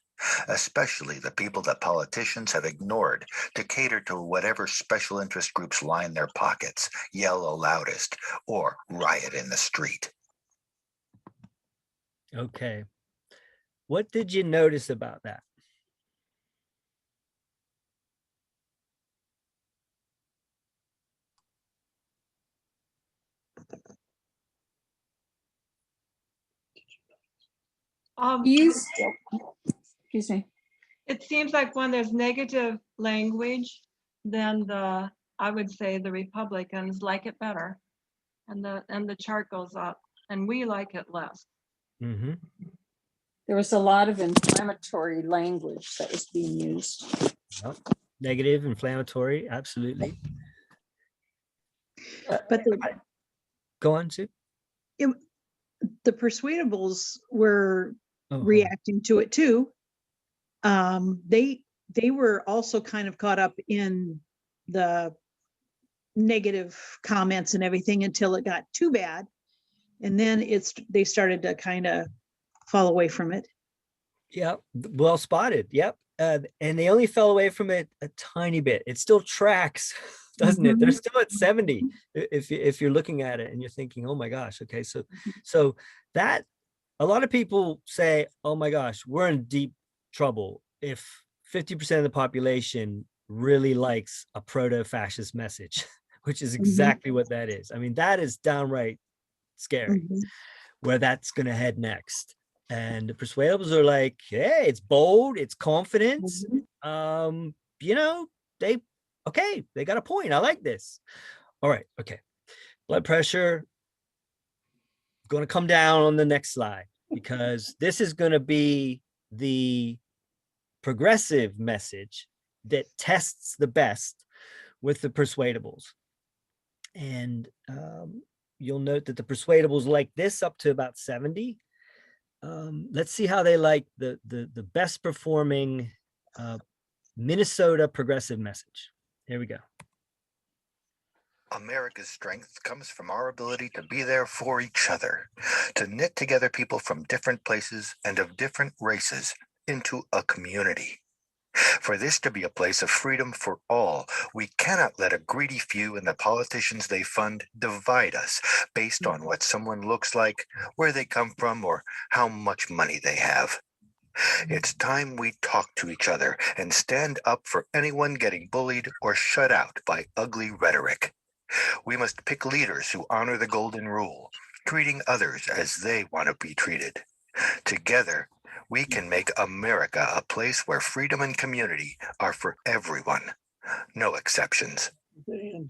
especially the people that politicians have ignored to cater to whatever special interest groups line their pockets, yell loudest, or riot in the street. Okay. What did you notice about that? Excuse me. It seems like when there's negative language, then I would say the Republicans like it better, and the chart goes up, and we like it less. Mm-hmm. There was a lot of inflammatory language that was being used. Yep. Negative, inflammatory, absolutely. But Go on, Sue. the persuadables were Oh, reacting to it too. They were also kind of caught up in the negative comments and everything until it got too bad, and then they started to kind of fall away from it. Yep, well spotted. Yep, and they only fell away from it a tiny bit. It still tracks, doesn't it? They're still at 70 if you're looking at it and you're thinking, oh my gosh, okay, so that a lot of people say, oh my gosh, we're in deep trouble if 50% of the population really likes a proto-fascist message, which is exactly what that is. I mean, that is downright scary where that's going to head next. And the persuadables are like, hey, it's bold, it's confidence. You know, they got a point. I like this. All right, okay. Blood pressure going to come down on the next slide because this is going to be the progressive message that tests the best with the persuadables. And you'll note that the persuadables like this up to about 70. Let's see how they like the best performing Minnesota progressive message. Here we go. America's strength comes from our ability to be there for each other, to knit together people from different places and of different races into a community. For this to be a place of freedom for all, we cannot let a greedy few and the politicians they fund divide us based on what someone looks like, where they come from, or how much money they have. It's time we talk to each other and stand up for anyone getting bullied or shut out by ugly rhetoric. We must pick leaders who honor the golden rule, treating others as they want to be treated. Together, we can make America a place where freedom and community are for everyone, no exceptions. Whew.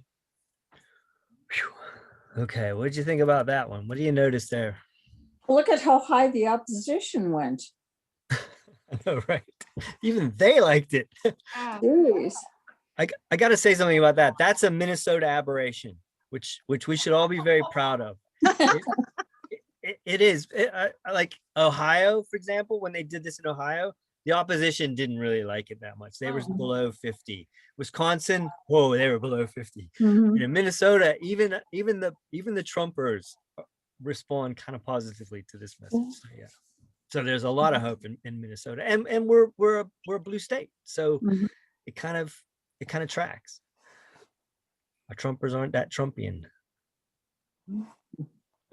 Okay, what did you think about that one? What do you notice there? Look at how high the opposition went. I know, right? Even they liked it. Ah, Jeez. I got to say something about that. That's a Minnesota aberration, which we should all be very proud of. It is. Like Ohio, for example, when they did this in Ohio, the opposition didn't really like it that much. They were below 50. Wisconsin, whoa, they were below 50. Mhm. In Minnesota, even the Trumpers respond kind of positively to this message. So, yeah. So there's a lot of hope in Minnesota, and we're a blue state, so Mhm. it kind of tracks. Our Trumpers aren't that Trumpian.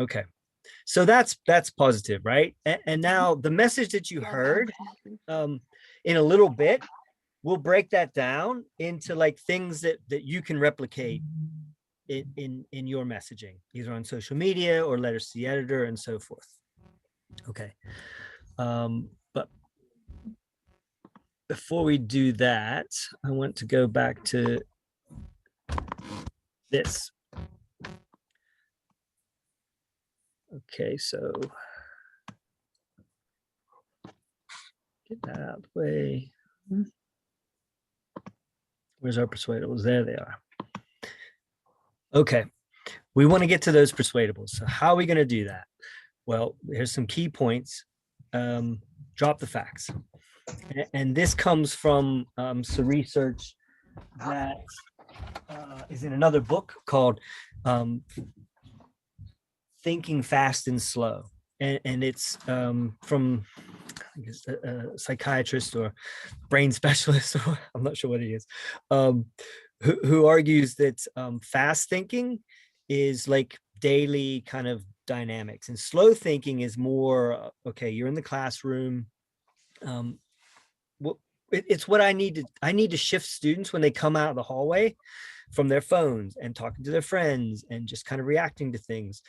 Okay, so that's positive, right? And now the message that you heard, in a little bit, we'll break that down into like things that you can replicate in your messaging, either on social media or letters to the editor and so forth. Okay. But before we do that, I want to go back to this. Okay, so get that out of the way. Where's our persuadables? There they are. Okay, we want to get to those persuadables. So how are we going to do that? Well, here's some key points. Drop the facts. And this comes from some research that is in another book called Thinking Fast and Slow. And it's from I guess, a psychiatrist or brain specialist, or I'm not sure what he is, who argues that fast thinking is like daily kind of dynamics, and slow thinking is more, okay, you're in the classroom. It's what I need to shift students when they come out of the hallway from their phones and talking to their friends and just kind of reacting to things.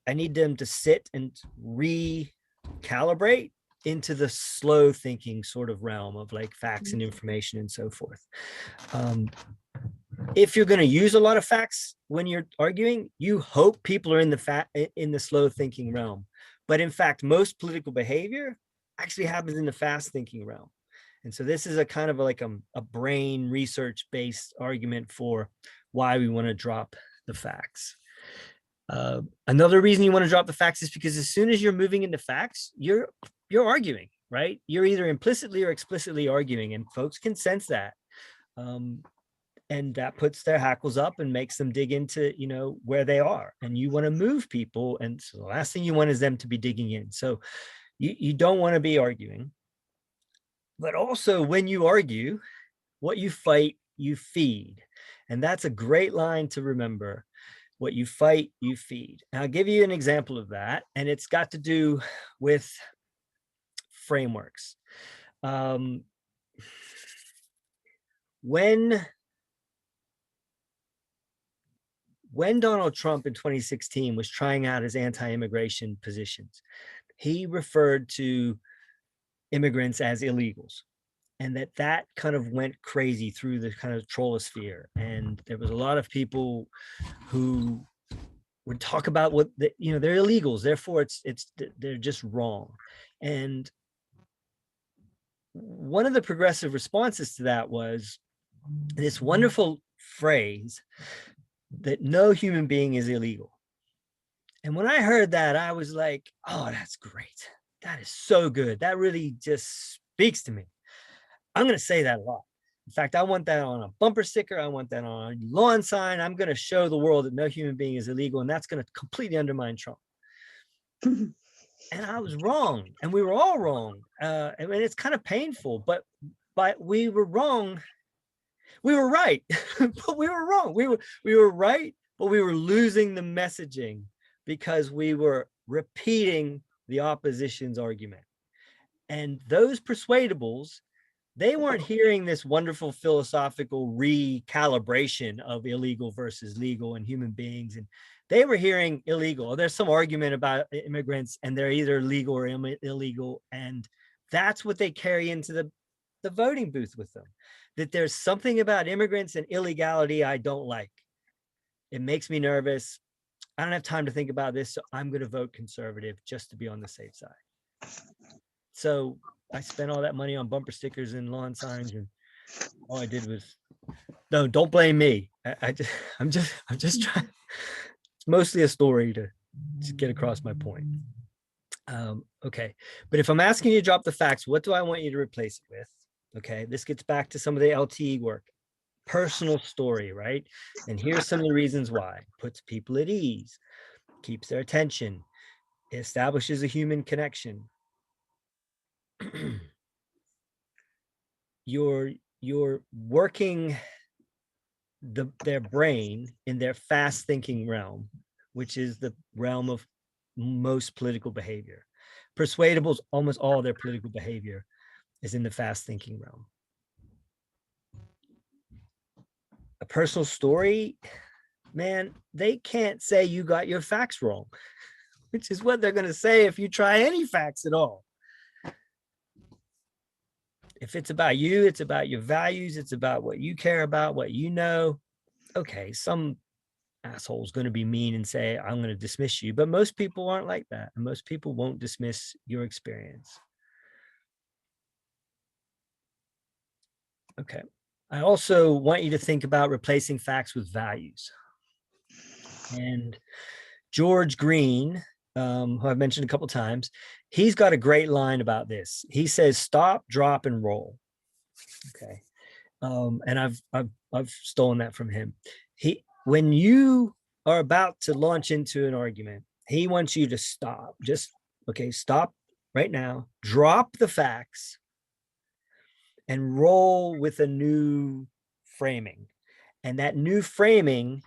I need them to sit and recalibrate into the slow thinking sort of realm of like facts and information and so forth. If you're going to use a lot of facts when you're arguing, you hope people are in the slow thinking realm. But in fact, most political behavior actually happens in the fast thinking realm. And so this is a kind of like a brain research based argument for why we want to drop the facts. Another reason you want to drop the facts is because as soon as you're moving into facts, you're arguing, right? You're either implicitly or explicitly arguing, and folks can sense that. And that puts their hackles up and makes them dig into, where they are. And you want to move people. And so the last thing you want is them to be digging in. So you don't want to be arguing. But also when you argue, what you fight, you feed. And that's a great line to remember. What you fight, you feed. And I'll give you an example of that. And it's got to do with frameworks. When Donald Trump in 2016 was trying out his anti-immigration positions, he referred to immigrants as illegals. And that kind of went crazy through the kind of trollosphere. And there was a lot of people who would talk about what they're illegals, therefore they're just wrong. And one of the progressive responses to that was this wonderful phrase that no human being is illegal. And when I heard that, I was like, oh, that's great. That is so good. That really just speaks to me. I'm going to say that a lot. In fact, I want that on a bumper sticker. I want that on a lawn sign. I'm going to show the world that no human being is illegal, and that's going to completely undermine Trump. And I was wrong, and we were all wrong. I mean, it's kind of painful, but we were wrong. We were right, but we were wrong. We were right, but we were losing the messaging because we were repeating the opposition's argument. And those persuadables, they weren't hearing this wonderful philosophical recalibration of illegal versus legal and human beings. And they were hearing illegal. There's some argument about immigrants and they're either legal or illegal. And that's what they carry into the voting booth with them, that there's something about immigrants and illegality I don't like. It makes me nervous. I don't have time to think about this, so I'm going to vote conservative just to be on the safe side. So I spent all that money on bumper stickers and lawn signs, and all I did was, no, don't blame me. I'm just trying. It's mostly a story to get across my point. Okay, but if I'm asking you to drop the facts, what do I want you to replace it with? Okay, this gets back to some of the LTE work. Personal story, right? And here's some of the reasons why. Puts people at ease, keeps their attention, establishes a human connection. You're working their brain in their fast thinking realm, which is the realm of most political behavior. Persuadables, almost all their political behavior is in the fast thinking realm. A personal story, man, they can't say you got your facts wrong, which is what they're going to say if you try any facts at all. If it's about you, it's about your values, it's about what you care about, what you know. Okay, some asshole's going to be mean and say, I'm going to dismiss you, but most people aren't like that. And most people won't dismiss your experience. Okay. I also want you to think about replacing facts with values. And George Green, who I've mentioned a couple of times, he's got a great line about this. He says, stop, drop, and roll. Okay. And I've stolen that from him. When you are about to launch into an argument, he wants you to stop. Just, okay, stop right now, drop the facts, and roll with a new framing. And that new framing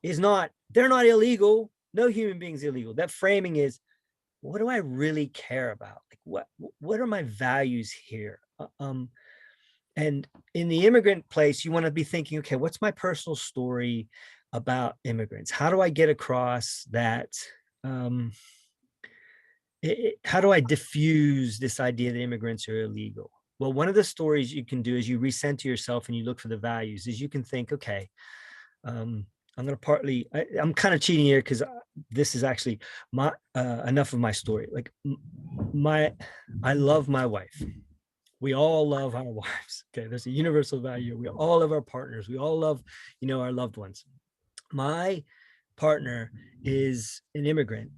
is not, they're not illegal. No human being's illegal. That framing is, what do I really care about? Like, what are my values here? And in the immigrant place, you want to be thinking, okay, what's my personal story about immigrants? How do I get across that? How do I diffuse this idea that immigrants are illegal? Well, one of the stories you can do is you recenter yourself and you look for the values, is you can think, okay, I'm going to I'm kind of cheating here because this is actually my enough of my story. Like I love my wife. We all love our wives. Okay, there's a universal value. We all love our partners. We all love, our loved ones. My partner is an immigrant,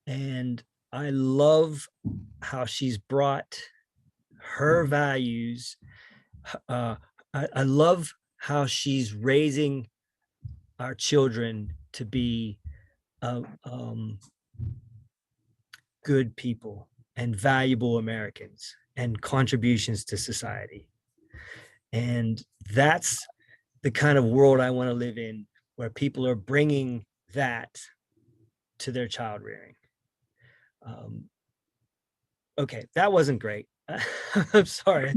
and I love how she's brought her values. I love how she's raising our children to be good people and valuable Americans and contributions to society. And that's the kind of world I want to live in, where people are bringing that to their child rearing. Okay, that wasn't great. I'm sorry.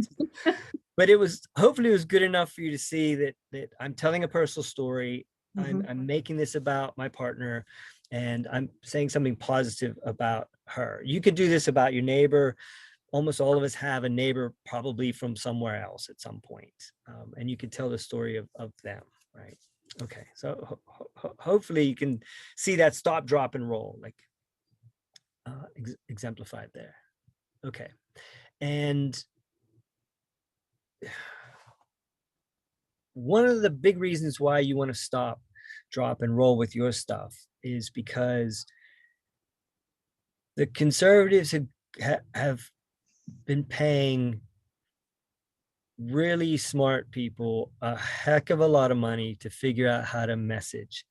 But hopefully it was good enough for you to see that I'm telling a personal story. I'm making this about my partner, and I'm saying something positive about her. You could do this about your neighbor. Almost all of us have a neighbor probably from somewhere else at some point. And you could tell the story of them, right? Okay, so hopefully you can see that stop, drop, and roll, like exemplified there. Okay, and one of the big reasons why you want to stop, drop and roll with your stuff is because the conservatives have been paying really smart people a heck of a lot of money to figure out how to message,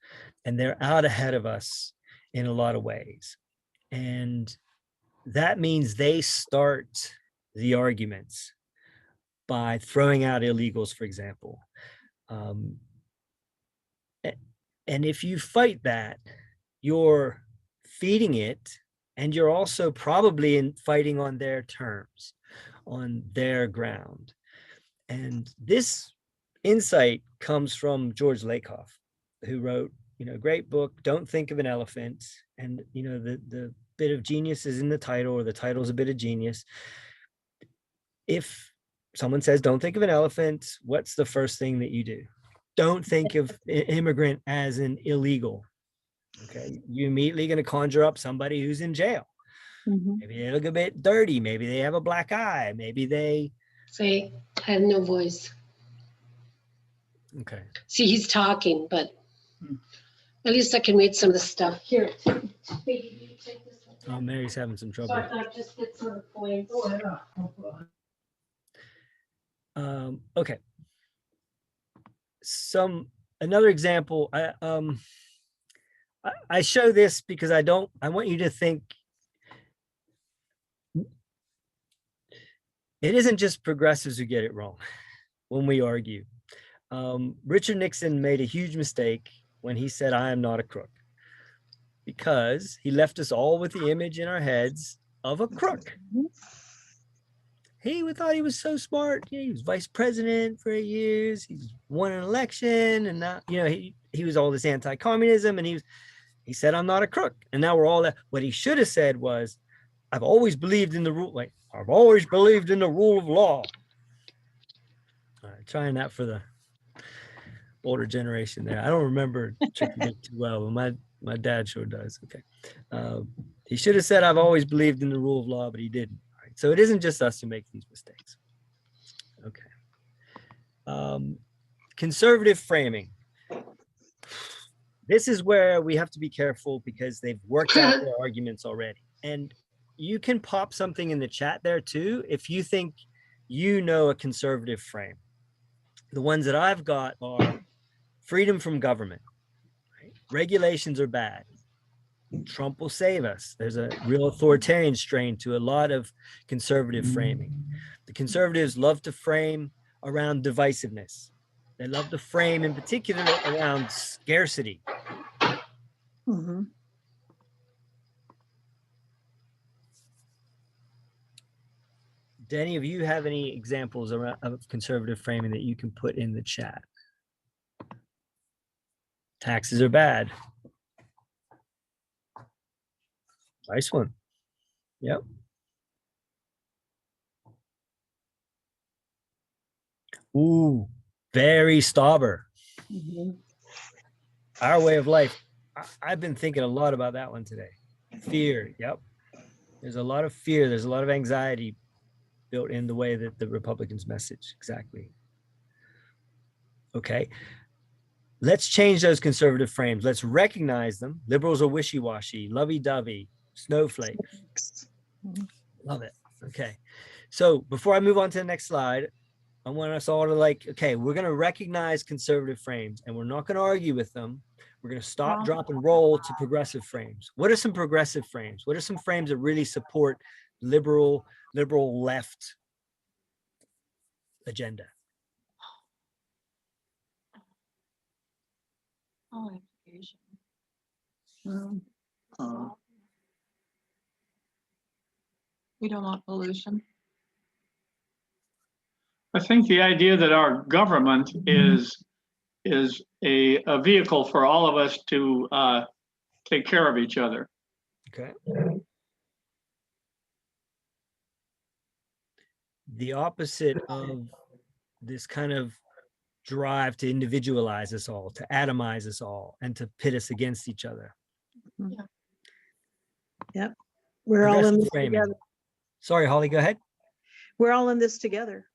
and they're out ahead of us in a lot of ways. And that means they start the arguments by throwing out illegals, for example. And if you fight that, you're feeding it, and you're also probably fighting on their terms, on their ground. And this insight comes from George Lakoff, who wrote, great book, Don't Think of an Elephant. And, the bit of genius is in the title, or the title is a bit of genius. If someone says, don't think of an elephant, what's the first thing that you do? Don't think of an immigrant as an illegal. Okay. You're immediately going to conjure up somebody who's in jail. Maybe they look a bit dirty. Maybe they have a black eye. Maybe they say, I have no voice. Okay. See, he's talking, but at least I can read some of the stuff. Here, maybe you take this one. Oh, Mary's having some trouble. So I thought just get some points. Okay. Another example. I show this because I want you to think it isn't just progressives who get it wrong when we argue. Richard Nixon made a huge mistake when he said, I am not a crook, because he left us all with the image in our heads of a crook. He thought he was so smart. He was vice president for 8 years. He won an election, and now, he was all this anti-communism, and he said, I'm not a crook. And now we're all that. What he should have said was, I've always believed in the rule. I've always believed in the rule of law. All right, trying that for the older generation there. I don't remember tricking it too well, but my dad sure does. Okay. He should have said, I've always believed in the rule of law, but he didn't. Right? So it isn't just us who make these mistakes. Okay. Conservative framing. This is where we have to be careful, because they've worked out their arguments already. And you can pop something in the chat there too if you think a conservative frame. The ones that I've got are freedom from government. Right? Regulations are bad. Trump will save us. There's a real authoritarian strain to a lot of conservative framing. The conservatives love to frame around divisiveness. They love to frame in particular around scarcity. Do any of you have any examples of conservative framing that you can put in the chat? Taxes are bad. Nice one. Yep. Ooh, very Stauber. Our way of life. I've been thinking a lot about that one today. Fear. Yep. There's a lot of fear. There's a lot of anxiety built in the way that the Republicans message. Exactly. Okay. Let's change those conservative frames. Let's recognize them. Liberals are wishy-washy, lovey-dovey, snowflakes. Love it. Okay. So before I move on to the next slide, I want us all to okay, we're going to recognize conservative frames, and we're not going to argue with them. We're going to stop, drop, and roll to progressive frames. What are some progressive frames? What are some frames that really support liberal left agenda? Education. We don't want pollution. I think the idea that our government is a vehicle for all of us to take care of each other. Okay. The opposite of this kind of drive to individualize us all, to atomize us all, and to pit us against each other. Yep. We're all in this framing. together. Sorry, Holly, go ahead. We're all in this together.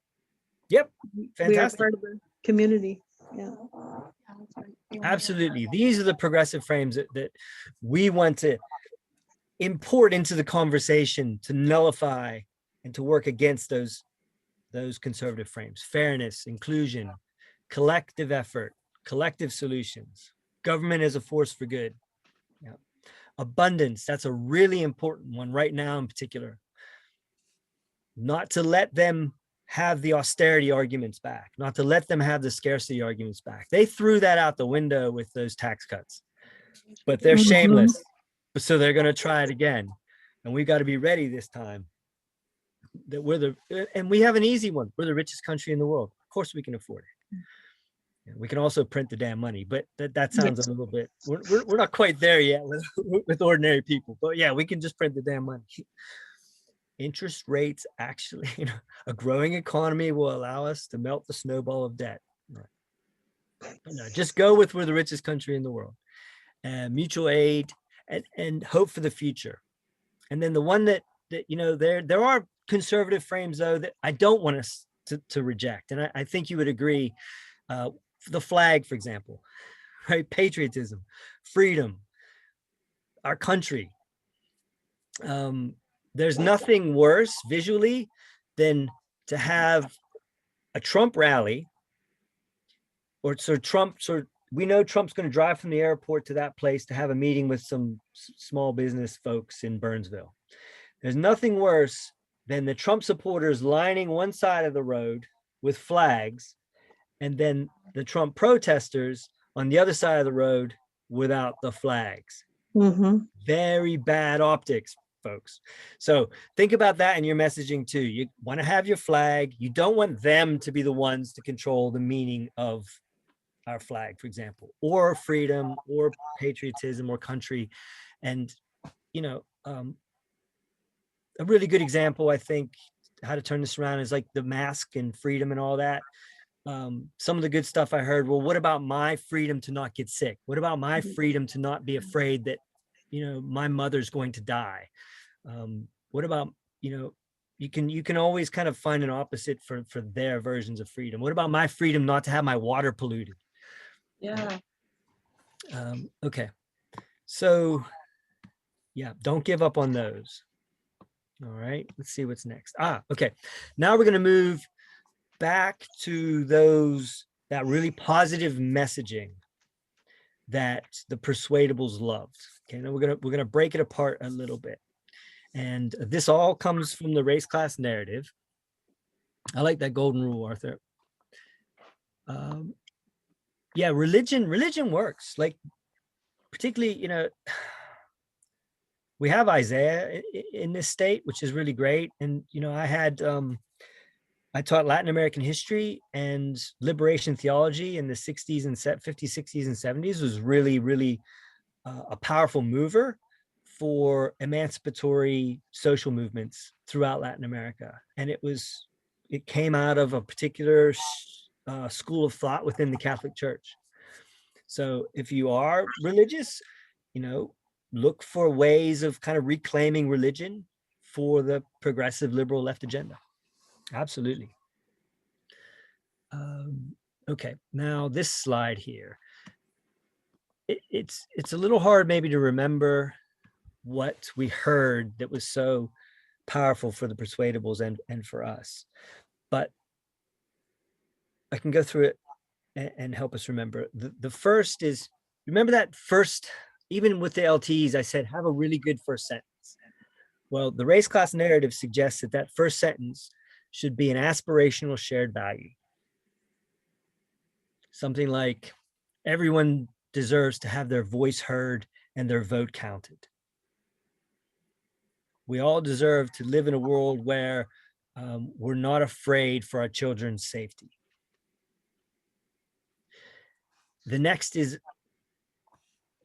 Yep. We are Fantastic. part of the community. Yeah. Absolutely. These are the progressive frames that we want to import into the conversation to nullify and to work against those conservative frames. Fairness, inclusion, collective effort, collective solutions, government as a force for good. Yeah. Abundance, that's a really important one right now in particular. Not to let them have the austerity arguments back, not to let them have the scarcity arguments back. They threw that out the window with those tax cuts, but they're shameless. So they're going to try it again. And we got to be ready this time that and we have an easy one. We're the richest country in the world. Of course we can afford it. We can also print the damn money, but that sounds a little bit, we're not quite there yet with ordinary people, but yeah, we can just print the damn money. Interest rates actually, a growing economy will allow us to melt the snowball of debt. Right. No, just go with we're the richest country in the world. Mutual aid and hope for the future. And then the one that there are conservative frames though that I don't want us to reject. And I think you would agree. The flag, for example, right? Patriotism, freedom, our country. There's nothing worse visually than to have a Trump rally we know Trump's going to drive from the airport to that place to have a meeting with some small business folks in Burnsville. There's nothing worse than the Trump supporters lining one side of the road with flags, and then the Trump protesters on the other side of the road without the flags. Very bad optics, folks. So think about that in your messaging too. You want to have your flag. You don't want them to be the ones to control the meaning of our flag, for example, or freedom or patriotism or country. And, a really good example, I think, how to turn this around is like the mask and freedom and all that. Some of the good stuff I heard, well, what about my freedom to not get sick? What about my freedom to not be afraid that, my mother's going to die? What about, you can always kind of find an opposite for their versions of freedom. What about my freedom not to have my water polluted? Yeah. Okay. So yeah, don't give up on those. All right, let's see what's next. Okay. Now we're going to move back to that really positive messaging that the persuadables loved. Okay, now we're gonna break it apart a little bit, and this all comes from the race class narrative. I like that golden rule, Arthur. Yeah, religion works. Like, particularly, we have Isaiah in this state, which is really great. And I taught Latin American history, and liberation theology in the 60s and 50s, 60s, and 70s was really, really a powerful mover for emancipatory social movements throughout Latin America. And it came out of a particular school of thought within the Catholic Church. So if you are religious, look for ways of kind of reclaiming religion for the progressive liberal left agenda. Absolutely. Okay, now this slide here. It's a little hard maybe to remember what we heard that was so powerful for the persuadables and for us, but I can go through it and help us remember. The first is, remember that first, even with the LTs, I said, have a really good first sentence. Well, the race class narrative suggests that first sentence should be an aspirational shared value. Something like, everyone deserves to have their voice heard and their vote counted. We all deserve to live in a world where we're not afraid for our children's safety. The next is,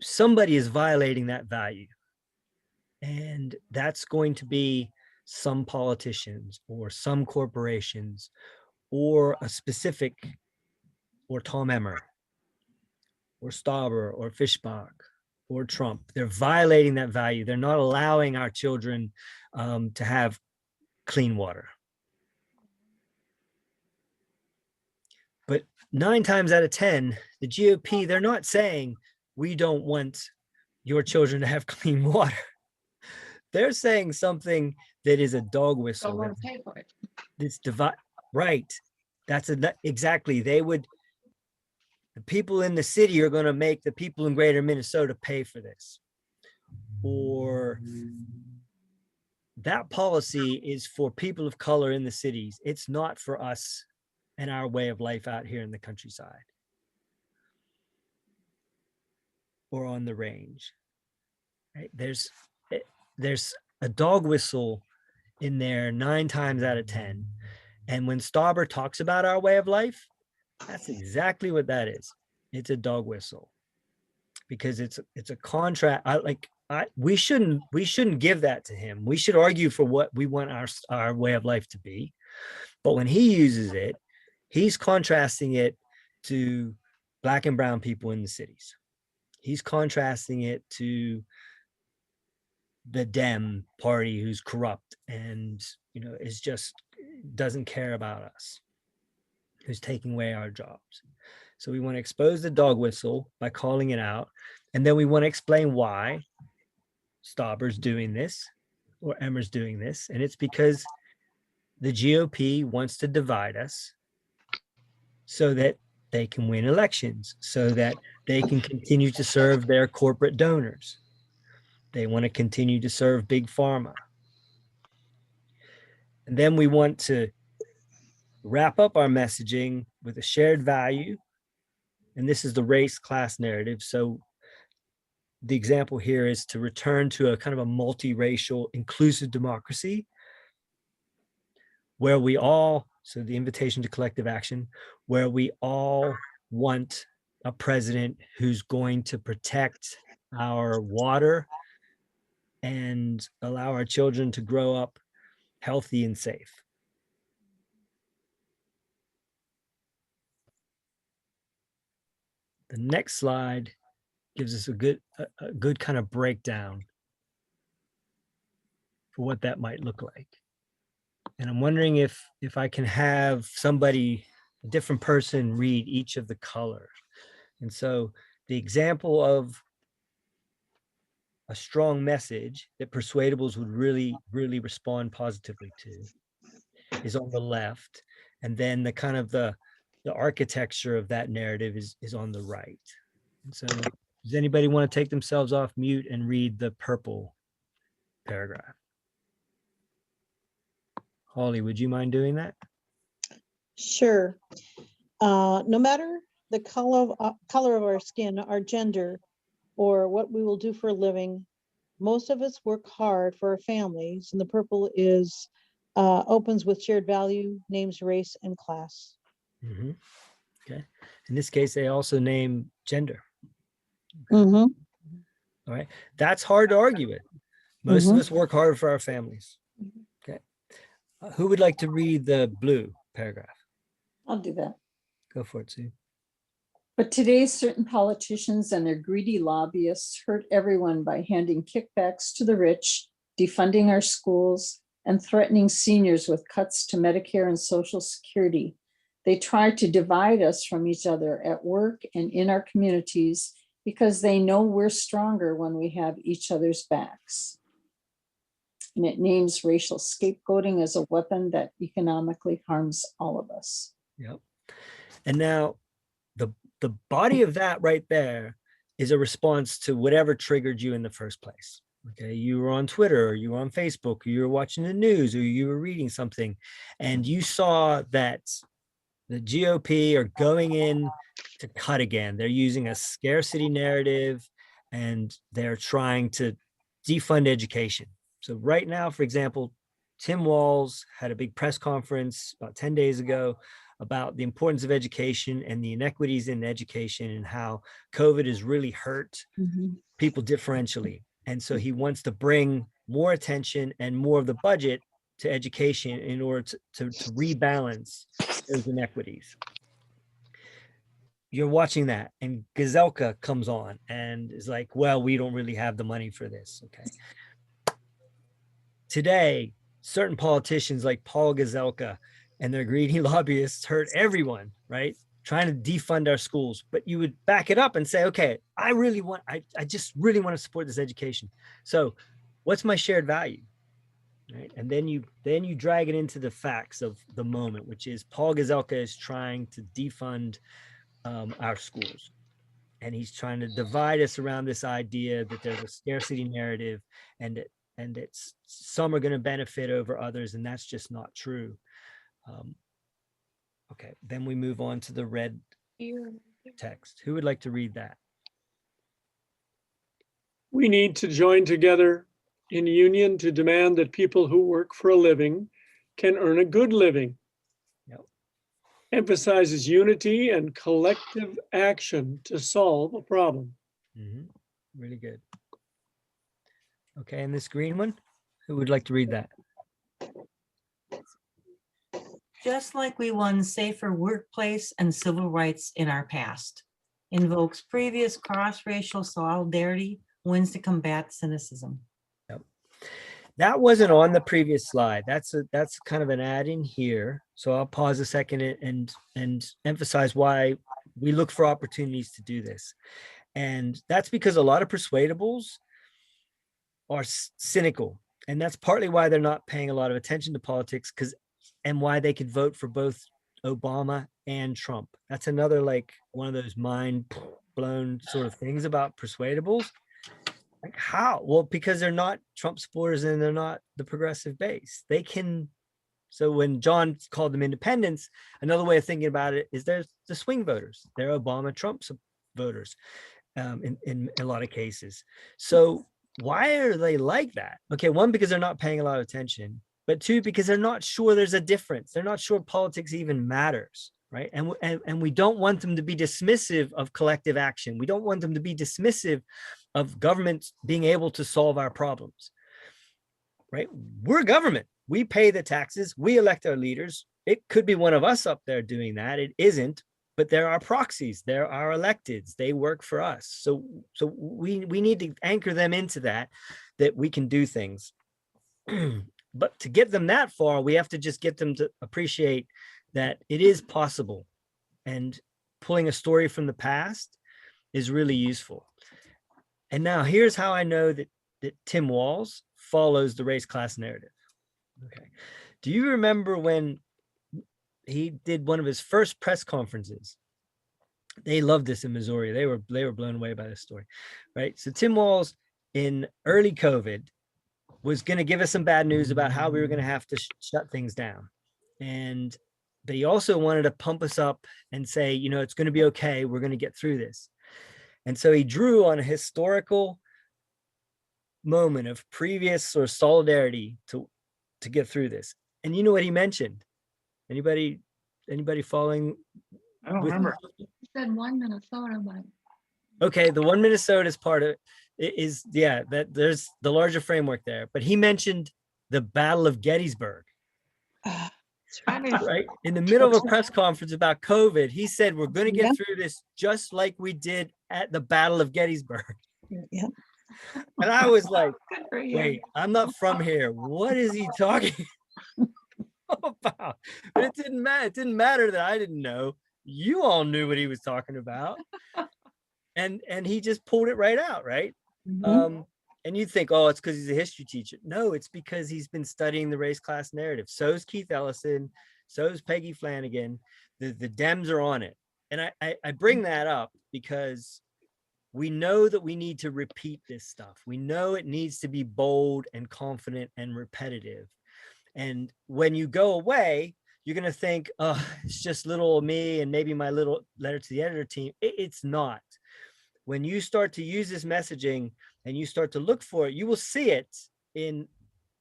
somebody is violating that value. And that's going to be some politicians or some corporations or a specific, or Tom Emmer or Stauber or Fischbach or Trump. They're violating that value. They're not allowing our children to have clean water. But 9 times out of 10, the GOP, they're not saying we don't want your children to have clean water. They're saying something that is a dog whistle. Don't want to pay for it. It's right. That's exactly. The people in the city are going to make the people in greater Minnesota pay for this. Or that policy is for people of color in the cities. It's not for us and our way of life out here in the countryside or on the range. Right? There's a dog whistle in there 9 times out of 10. And when Stauber talks about our way of life, that's exactly what that is. It's a dog whistle, because it's a contract. We shouldn't give that to him. We should argue for what we want our way of life to be. But when he uses it, he's contrasting it to Black and brown people in the cities. He's contrasting it to the Dem party, who's corrupt and is just doesn't care about us, who's taking away our jobs. So we want to expose the dog whistle by calling it out, and then we want to explain why Stauber's doing this or Emmer's doing this, and it's because the GOP wants to divide us so that they can win elections, so that they can continue to serve their corporate donors. They want to continue to serve big pharma. And then we want to wrap up our messaging with a shared value. And this is the race class narrative. So the example here is to return to a kind of a multiracial, inclusive democracy where we all, so the invitation to collective action, where we all want a president who's going to protect our water and allow our children to grow up healthy and safe. The next slide gives us a good kind of breakdown for what that might look like. And I'm wondering if I can have somebody, a different person, read each of the colors. And so the example of a strong message that persuadables would really, really respond positively to is on the left. And then the kind of the architecture of that narrative is on the right. And so does anybody want to take themselves off mute and read the purple paragraph? Holly, would you mind doing that? Sure. No matter the color of our skin, our gender, or what we will do for a living, most of us work hard for our families, and the purple is opens with shared value, names race and class. Mm-hmm. Okay. In this case, they also name gender. Mm-hmm. All right. That's hard to argue with. Most of us work hard for our families. Okay. Who would like to read the blue paragraph? I'll do that. Go for it, Sue. But today, certain politicians and their greedy lobbyists hurt everyone by handing kickbacks to the rich, defunding our schools, and threatening seniors with cuts to Medicare and Social Security. They try to divide us from each other at work and in our communities because they know we're stronger when we have each other's backs. And it names racial scapegoating as a weapon that economically harms all of us. Yep. And now the body of that right there is a response to whatever triggered you in the first place. Okay, you were on Twitter, or you were on Facebook, or you were watching the news, or you were reading something, and you saw that the GOP are going in to cut again. They're using a scarcity narrative, and they're trying to defund education. So right now, for example, Tim Walz had a big press conference about 10 days ago about the importance of education and the inequities in education and how COVID has really hurt people differentially. And so he wants to bring more attention and more of the budget to education in order to rebalance those inequities. You're watching that, and Gazelka comes on and is like, well, we don't really have the money for this. Okay. Today, certain politicians like Paul Gazelka and their greedy lobbyists hurt everyone, right? trying to defund our schools, but you would back it up and say, okay, I just really want to support this education. So what's my shared value? Right. And then you drag it into the facts of the moment, which is Paul Gazelka is trying to defund our schools. And he's trying to divide us around this idea that there's a scarcity narrative and that some are going to benefit over others. And that's just not true. Okay, then we move on to the red text. Who would like to read that? We need to join together in union to demand that people who work for a living can earn a good living. Yep. Emphasizes unity and collective action to solve a problem. Really good. Okay, and this green one, who would like to read that? Just like we won safer workplace and civil rights in our past, invokes previous cross-racial solidarity, wins to combat cynicism. Yep. That wasn't on the previous slide. That's kind of an add in here. So I'll pause a second and emphasize why we look for opportunities to do this. And that's because a lot of persuadables are cynical. And that's partly why they're not paying a lot of attention to politics, and why they could vote for both Obama and Trump. That's another, like, one of those mind blown sort of things about persuadables. Like, how? Well, because they're not Trump supporters and they're not the progressive base. They can. So when John called them independents, another way of thinking about it is there's the swing voters. They're Obama, Trump voters in a lot of cases. So why are they like that? Okay, one, because they're not paying a lot of attention, but two, because they're not sure there's a difference. They're not sure politics even matters, right? And we don't want them to be dismissive of collective action. We don't want them to be dismissive of government being able to solve our problems, right? We're government. We pay the taxes. We elect our leaders. It could be one of us up there doing that. It isn't, but there are proxies. There are electeds. They work for us. So we need to anchor them into that we can do things. But to get them that far, we have to just get them to appreciate that it is possible. And pulling a story from the past is really useful. And now here's how I know that Tim Walz follows the race class narrative. Okay. Do you remember when he did one of his first press conferences? They loved this in Missouri. They were blown away by this story, right? So Tim Walz, in early COVID, was going to give us some bad news about how we were going to have to shut things down. But he also wanted to pump us up and say, it's going to be okay. We're going to get through this. And so he drew on a historical moment of previous sort of solidarity to get through this. And you know what he mentioned? Anybody following? I don't remember. You said one Minnesota, but. Okay, the one Minnesota is part of it. Is that there's the larger framework there, but he mentioned the Battle of Gettysburg. Right in the middle of a press conference about COVID, he said we're going to get through this just like we did at the Battle of Gettysburg. Yeah. And I was like, wait, I'm not from here. What is he talking about? But it didn't matter. It didn't matter that I didn't know. You all knew what he was talking about. And he just pulled it right out, right? And you think, oh, it's because he's a history teacher. No, it's because he's been studying the race class narrative. So's Keith Ellison. So's Peggy Flanagan. The Dems are on it. And I bring that up because we know that we need to repeat this stuff. We know it needs to be bold and confident and repetitive. And when you go away, you're going to think, oh, it's just little old me and maybe my little letter to the editor team. It's not. When you start to use this messaging and you start to look for it, you will see it in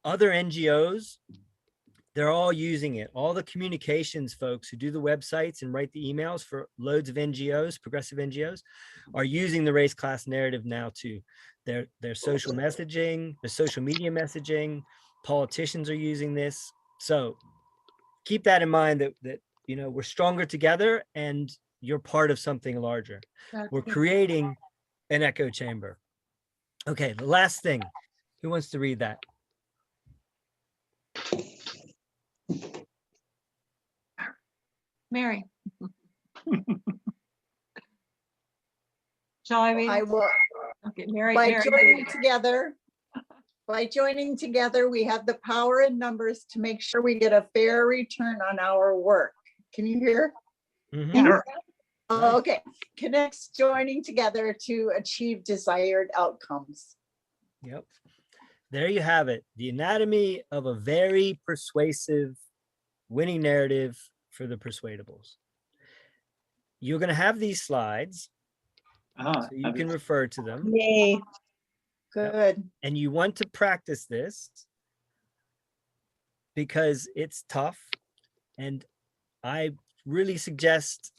other NGOs. They're all using it. All the communications folks who do the websites and write the emails for loads of NGOs, progressive NGOs, are using the race class narrative now too. Their social messaging, the social media messaging, politicians are using this. So keep that in mind that we're stronger together and you're part of something larger. We're creating an echo chamber. Okay, the last thing. Who wants to read that? Mary. Shall I read? I it? will, Okay, Mary, by Mary, joining together, we have the power in numbers to make sure we get a fair return on our work. Can you hear? Mhm. Sure. Oh, okay. Connects joining together to achieve desired outcomes. Yep. There you have it. The anatomy of a very persuasive winning narrative for the persuadables. You're going to have these slides, Ah, so you can refer to them, Yay. Good. and you want to practice this because it's tough. And I really suggest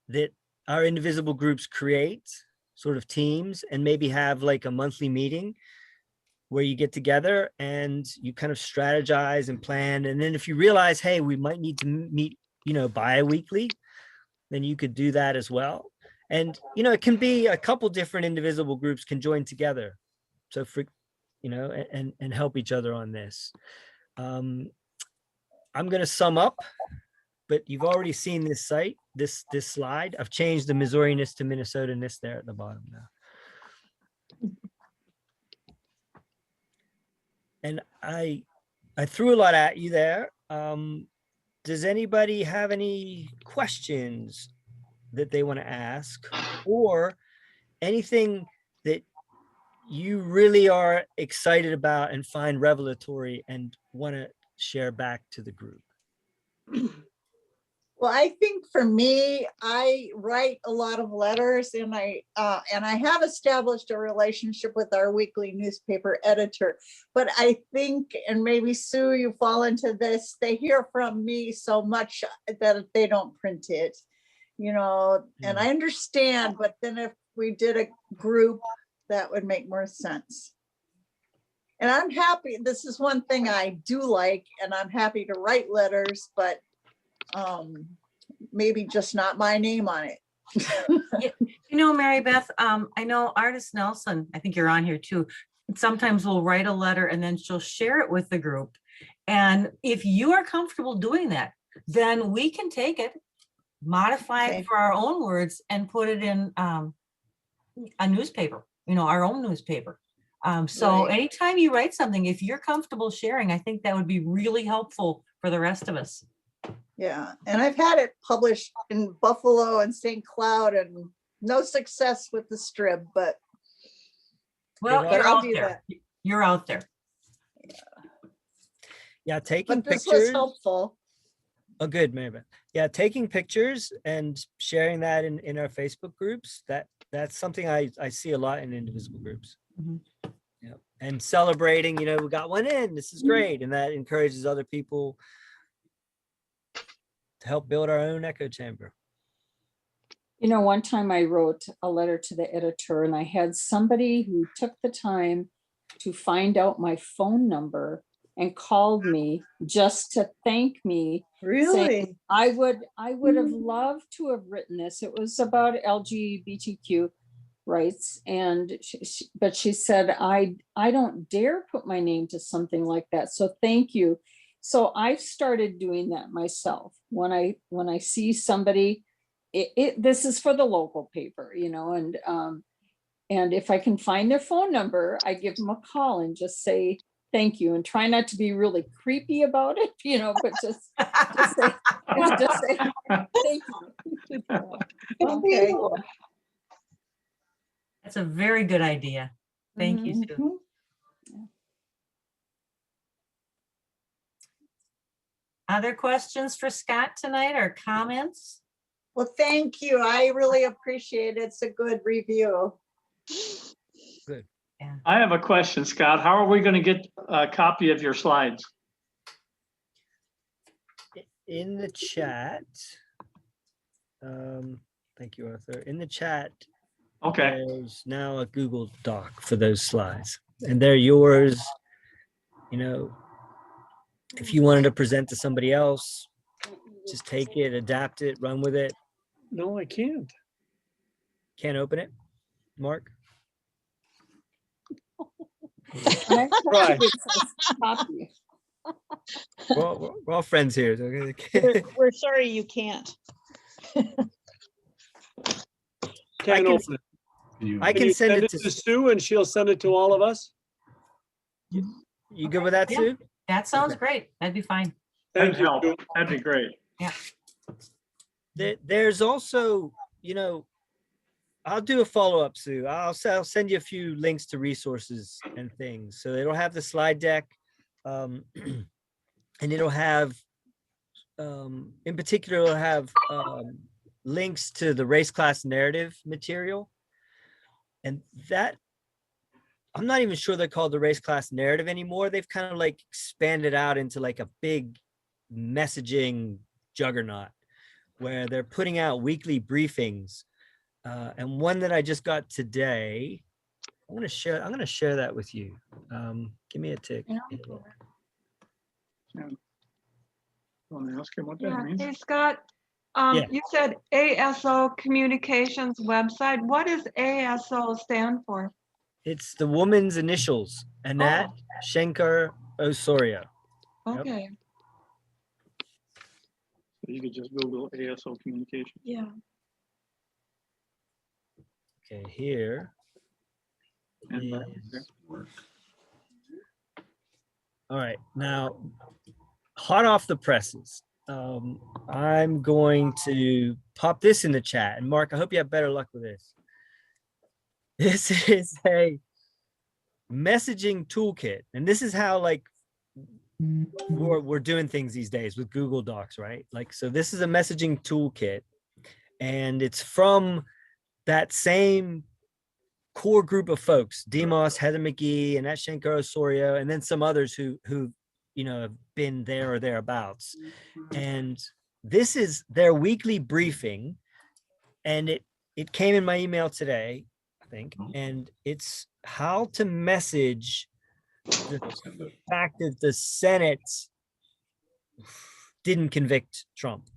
that our indivisible groups create sort of teams and maybe have like a monthly meeting where you get together and you kind of strategize and plan. And then if you realize, hey, we might need to meet, bi-weekly, then you could do that as well. And, it can be a couple different indivisible groups can join together. So for, and help each other on this. I'm going to sum up, but you've already seen this site, this slide. I've changed the Missouri-ness to Minnesota-ness there at the bottom now. And I threw a lot at you there. Does anybody have any questions that they want to ask, or anything that you really are excited about and find revelatory and want to share back to the group? Well, I think for me, I write a lot of letters, and I have established a relationship with our weekly newspaper editor. But I think, and maybe Sue, you fall into this, they hear from me so much that they don't print it, and I understand, but then if we did a group, that would make more sense. And I'm happy, this is one thing I do like, and I'm happy to write letters, but maybe just not my name on it. Mary Beth, I know Artist Nelson, I think you're on here too, sometimes will write a letter and then she'll share it with the group. And if you are comfortable doing that, then we can take it, modify it for our own words, and put it in a newspaper, our own newspaper. So Right. anytime you write something, if you're comfortable sharing, I think that would be really helpful for the rest of us. Yeah, and I've had it published in Buffalo and St. Cloud, and no success with the strip, but Well, But you're I'll out do there. that. You're out there. Yeah, taking But this pictures. was helpful. Oh, good, Mary Beth. Yeah, taking pictures and sharing that in our Facebook groups, that's something I see a lot in indivisible groups. Mhm. Yeah, and celebrating, we got one in, this is great. And that encourages other people to help build our own echo chamber. One time I wrote a letter to the editor, and I had somebody who took the time to find out my phone number and called me just to thank me. Really? Saying I would have loved to have written this. It was about LGBTQ rights. And but she said, I don't dare put my name to something like that. So thank you. So I've started doing that myself. When I see somebody, this is for the local paper, and if I can find their phone number, I give them a call and just say thank you, and try not to be really creepy about it, but just say thank you. Okay. That's a very good idea. Thank you, Sue. Mhm. Other questions for Scott tonight, or comments? Well, thank you. I really appreciate it. It's a good review. Good. Yeah. I have a question, Scott. How are we going to get a copy of your slides? In the chat. Thank you, Arthur. In the chat, Okay. there's now a Google Doc for those slides, and they're yours. If you wanted to present to somebody else, just take it, adapt it, run with it. No, I can't. Can't open it, Mark? Right. Copy. We're all friends here. Okay. We're sorry you can't. Can't can- open it. I Can can you send it to to, Sue and she'll send it to all of us? you good with that, Yeah. Sue? That sounds great. That'd be fine. Thank That'd you. help. Sue. That'd be great. There's also, I'll do a follow-up, Sue. I'll send you a few links to resources and things. So it'll have the slide deck, and it'll have, in particular, it'll have links to the race class narrative material. And that, I'm not even sure they're called the race class narrative anymore. They've kind of like expanded out into like a big messaging juggernaut where they're putting out weekly briefings. And one that I just got today, I'm going to share that with you. Give me a tick. Want to ask him what that Yeah. means? Hey, Scott, Yeah. you said ASO Communications website. What does ASO stand for? It's the woman's initials, Annette Schenker Osorio. Yep. Okay, You could just Google ASO communication. yeah. Okay, here. And is- All right, now, hot off the presses, I'm going to pop this in the chat. And Mark, I hope you have better luck with this. This is a messaging toolkit. And this is how like we're doing things these days with Google Docs, right? Like, so this is a messaging toolkit and it's from that same core group of folks, Demos, Heather McGee, Annette Schenker Osorio, and then some others who have been there or thereabouts. And this is their weekly briefing. And it came in my email today, I think, and it's how to message the fact that the Senate didn't convict Trump.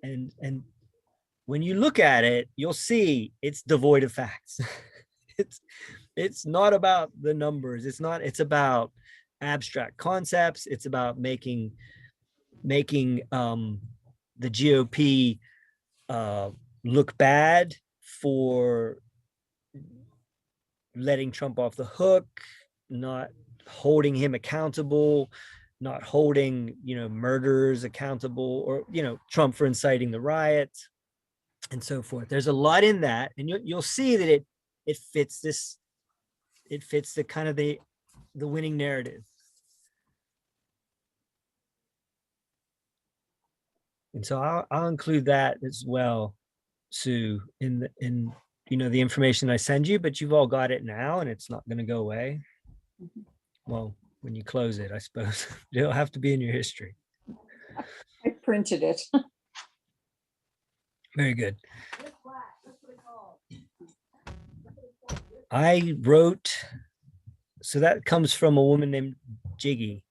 And when you look at it, you'll see it's devoid of facts. It's not about the numbers. It's about abstract concepts. It's about making the GOP look bad for letting Trump off the hook, not holding him accountable, not holding, murderers accountable, or, Trump for inciting the riot and so forth. There's a lot in that. And you'll see that it fits this, it fits the kind of the winning narrative. And so I'll include that as well, Sue, in the information I send you, but you've all got it now and it's not going to go away. Well, when you close it, I suppose it'll have to be in your history. I printed it. Very good. I wrote, so that comes from a woman named Jiggy.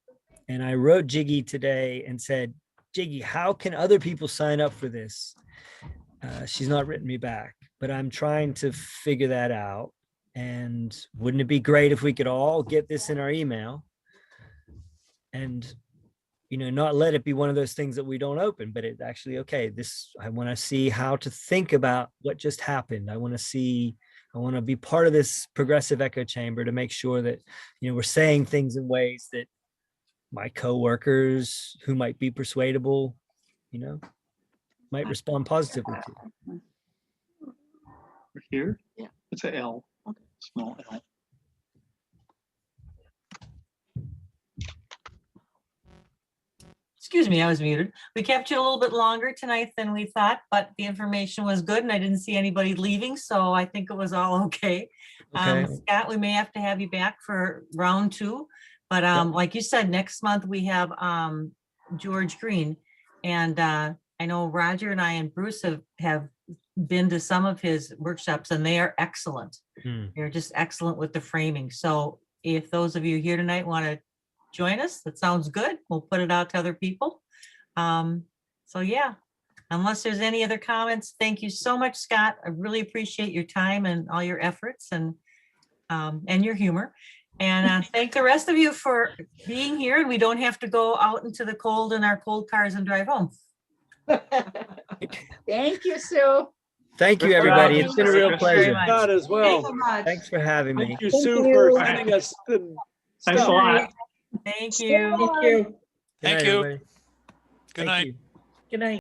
And I wrote Jiggy today and said, Jiggy, how can other people sign up for this? She's not written me back, but I'm trying to figure that out. And wouldn't it be great if we could all get this in our email and, not let it be one of those things that we don't open, but it actually, okay, I want to see how to think about what just happened. I want to be part of this progressive echo chamber to make sure that, we're saying things in ways that my coworkers who might be persuadable, might respond positively to. Here? Yeah. It's a L. Okay. Small L. Excuse me, I was muted. We kept you a little bit longer tonight than we thought, but the information was good and I didn't see anybody leaving, so I think it was all okay. Okay. Scott, we may have to have you back for round 2, but like you said, next month we have George Green, and I know Roger and I and Bruce have been to some of his workshops and they are excellent. They're just excellent with the framing. So if those of you here tonight want to join us, that sounds good. We'll put it out to other people. So yeah, unless there's any other comments, thank you so much, Scott. I really appreciate your time and all your efforts and your humor. And thank the rest of you for being here. And we don't have to go out into the cold in our cold cars and drive home. Thank you, Sue. Thank you, Good everybody. job. It's been a real Thank you very pleasure. much. Scott as Thanks well. so much. Thanks for having me. Thank you, Thank Sue, you. for All sending us the Thanks a stuff. lot. Thank Stay you. warm. Good Thank night, you. everybody. Good Thank night. you. Good night.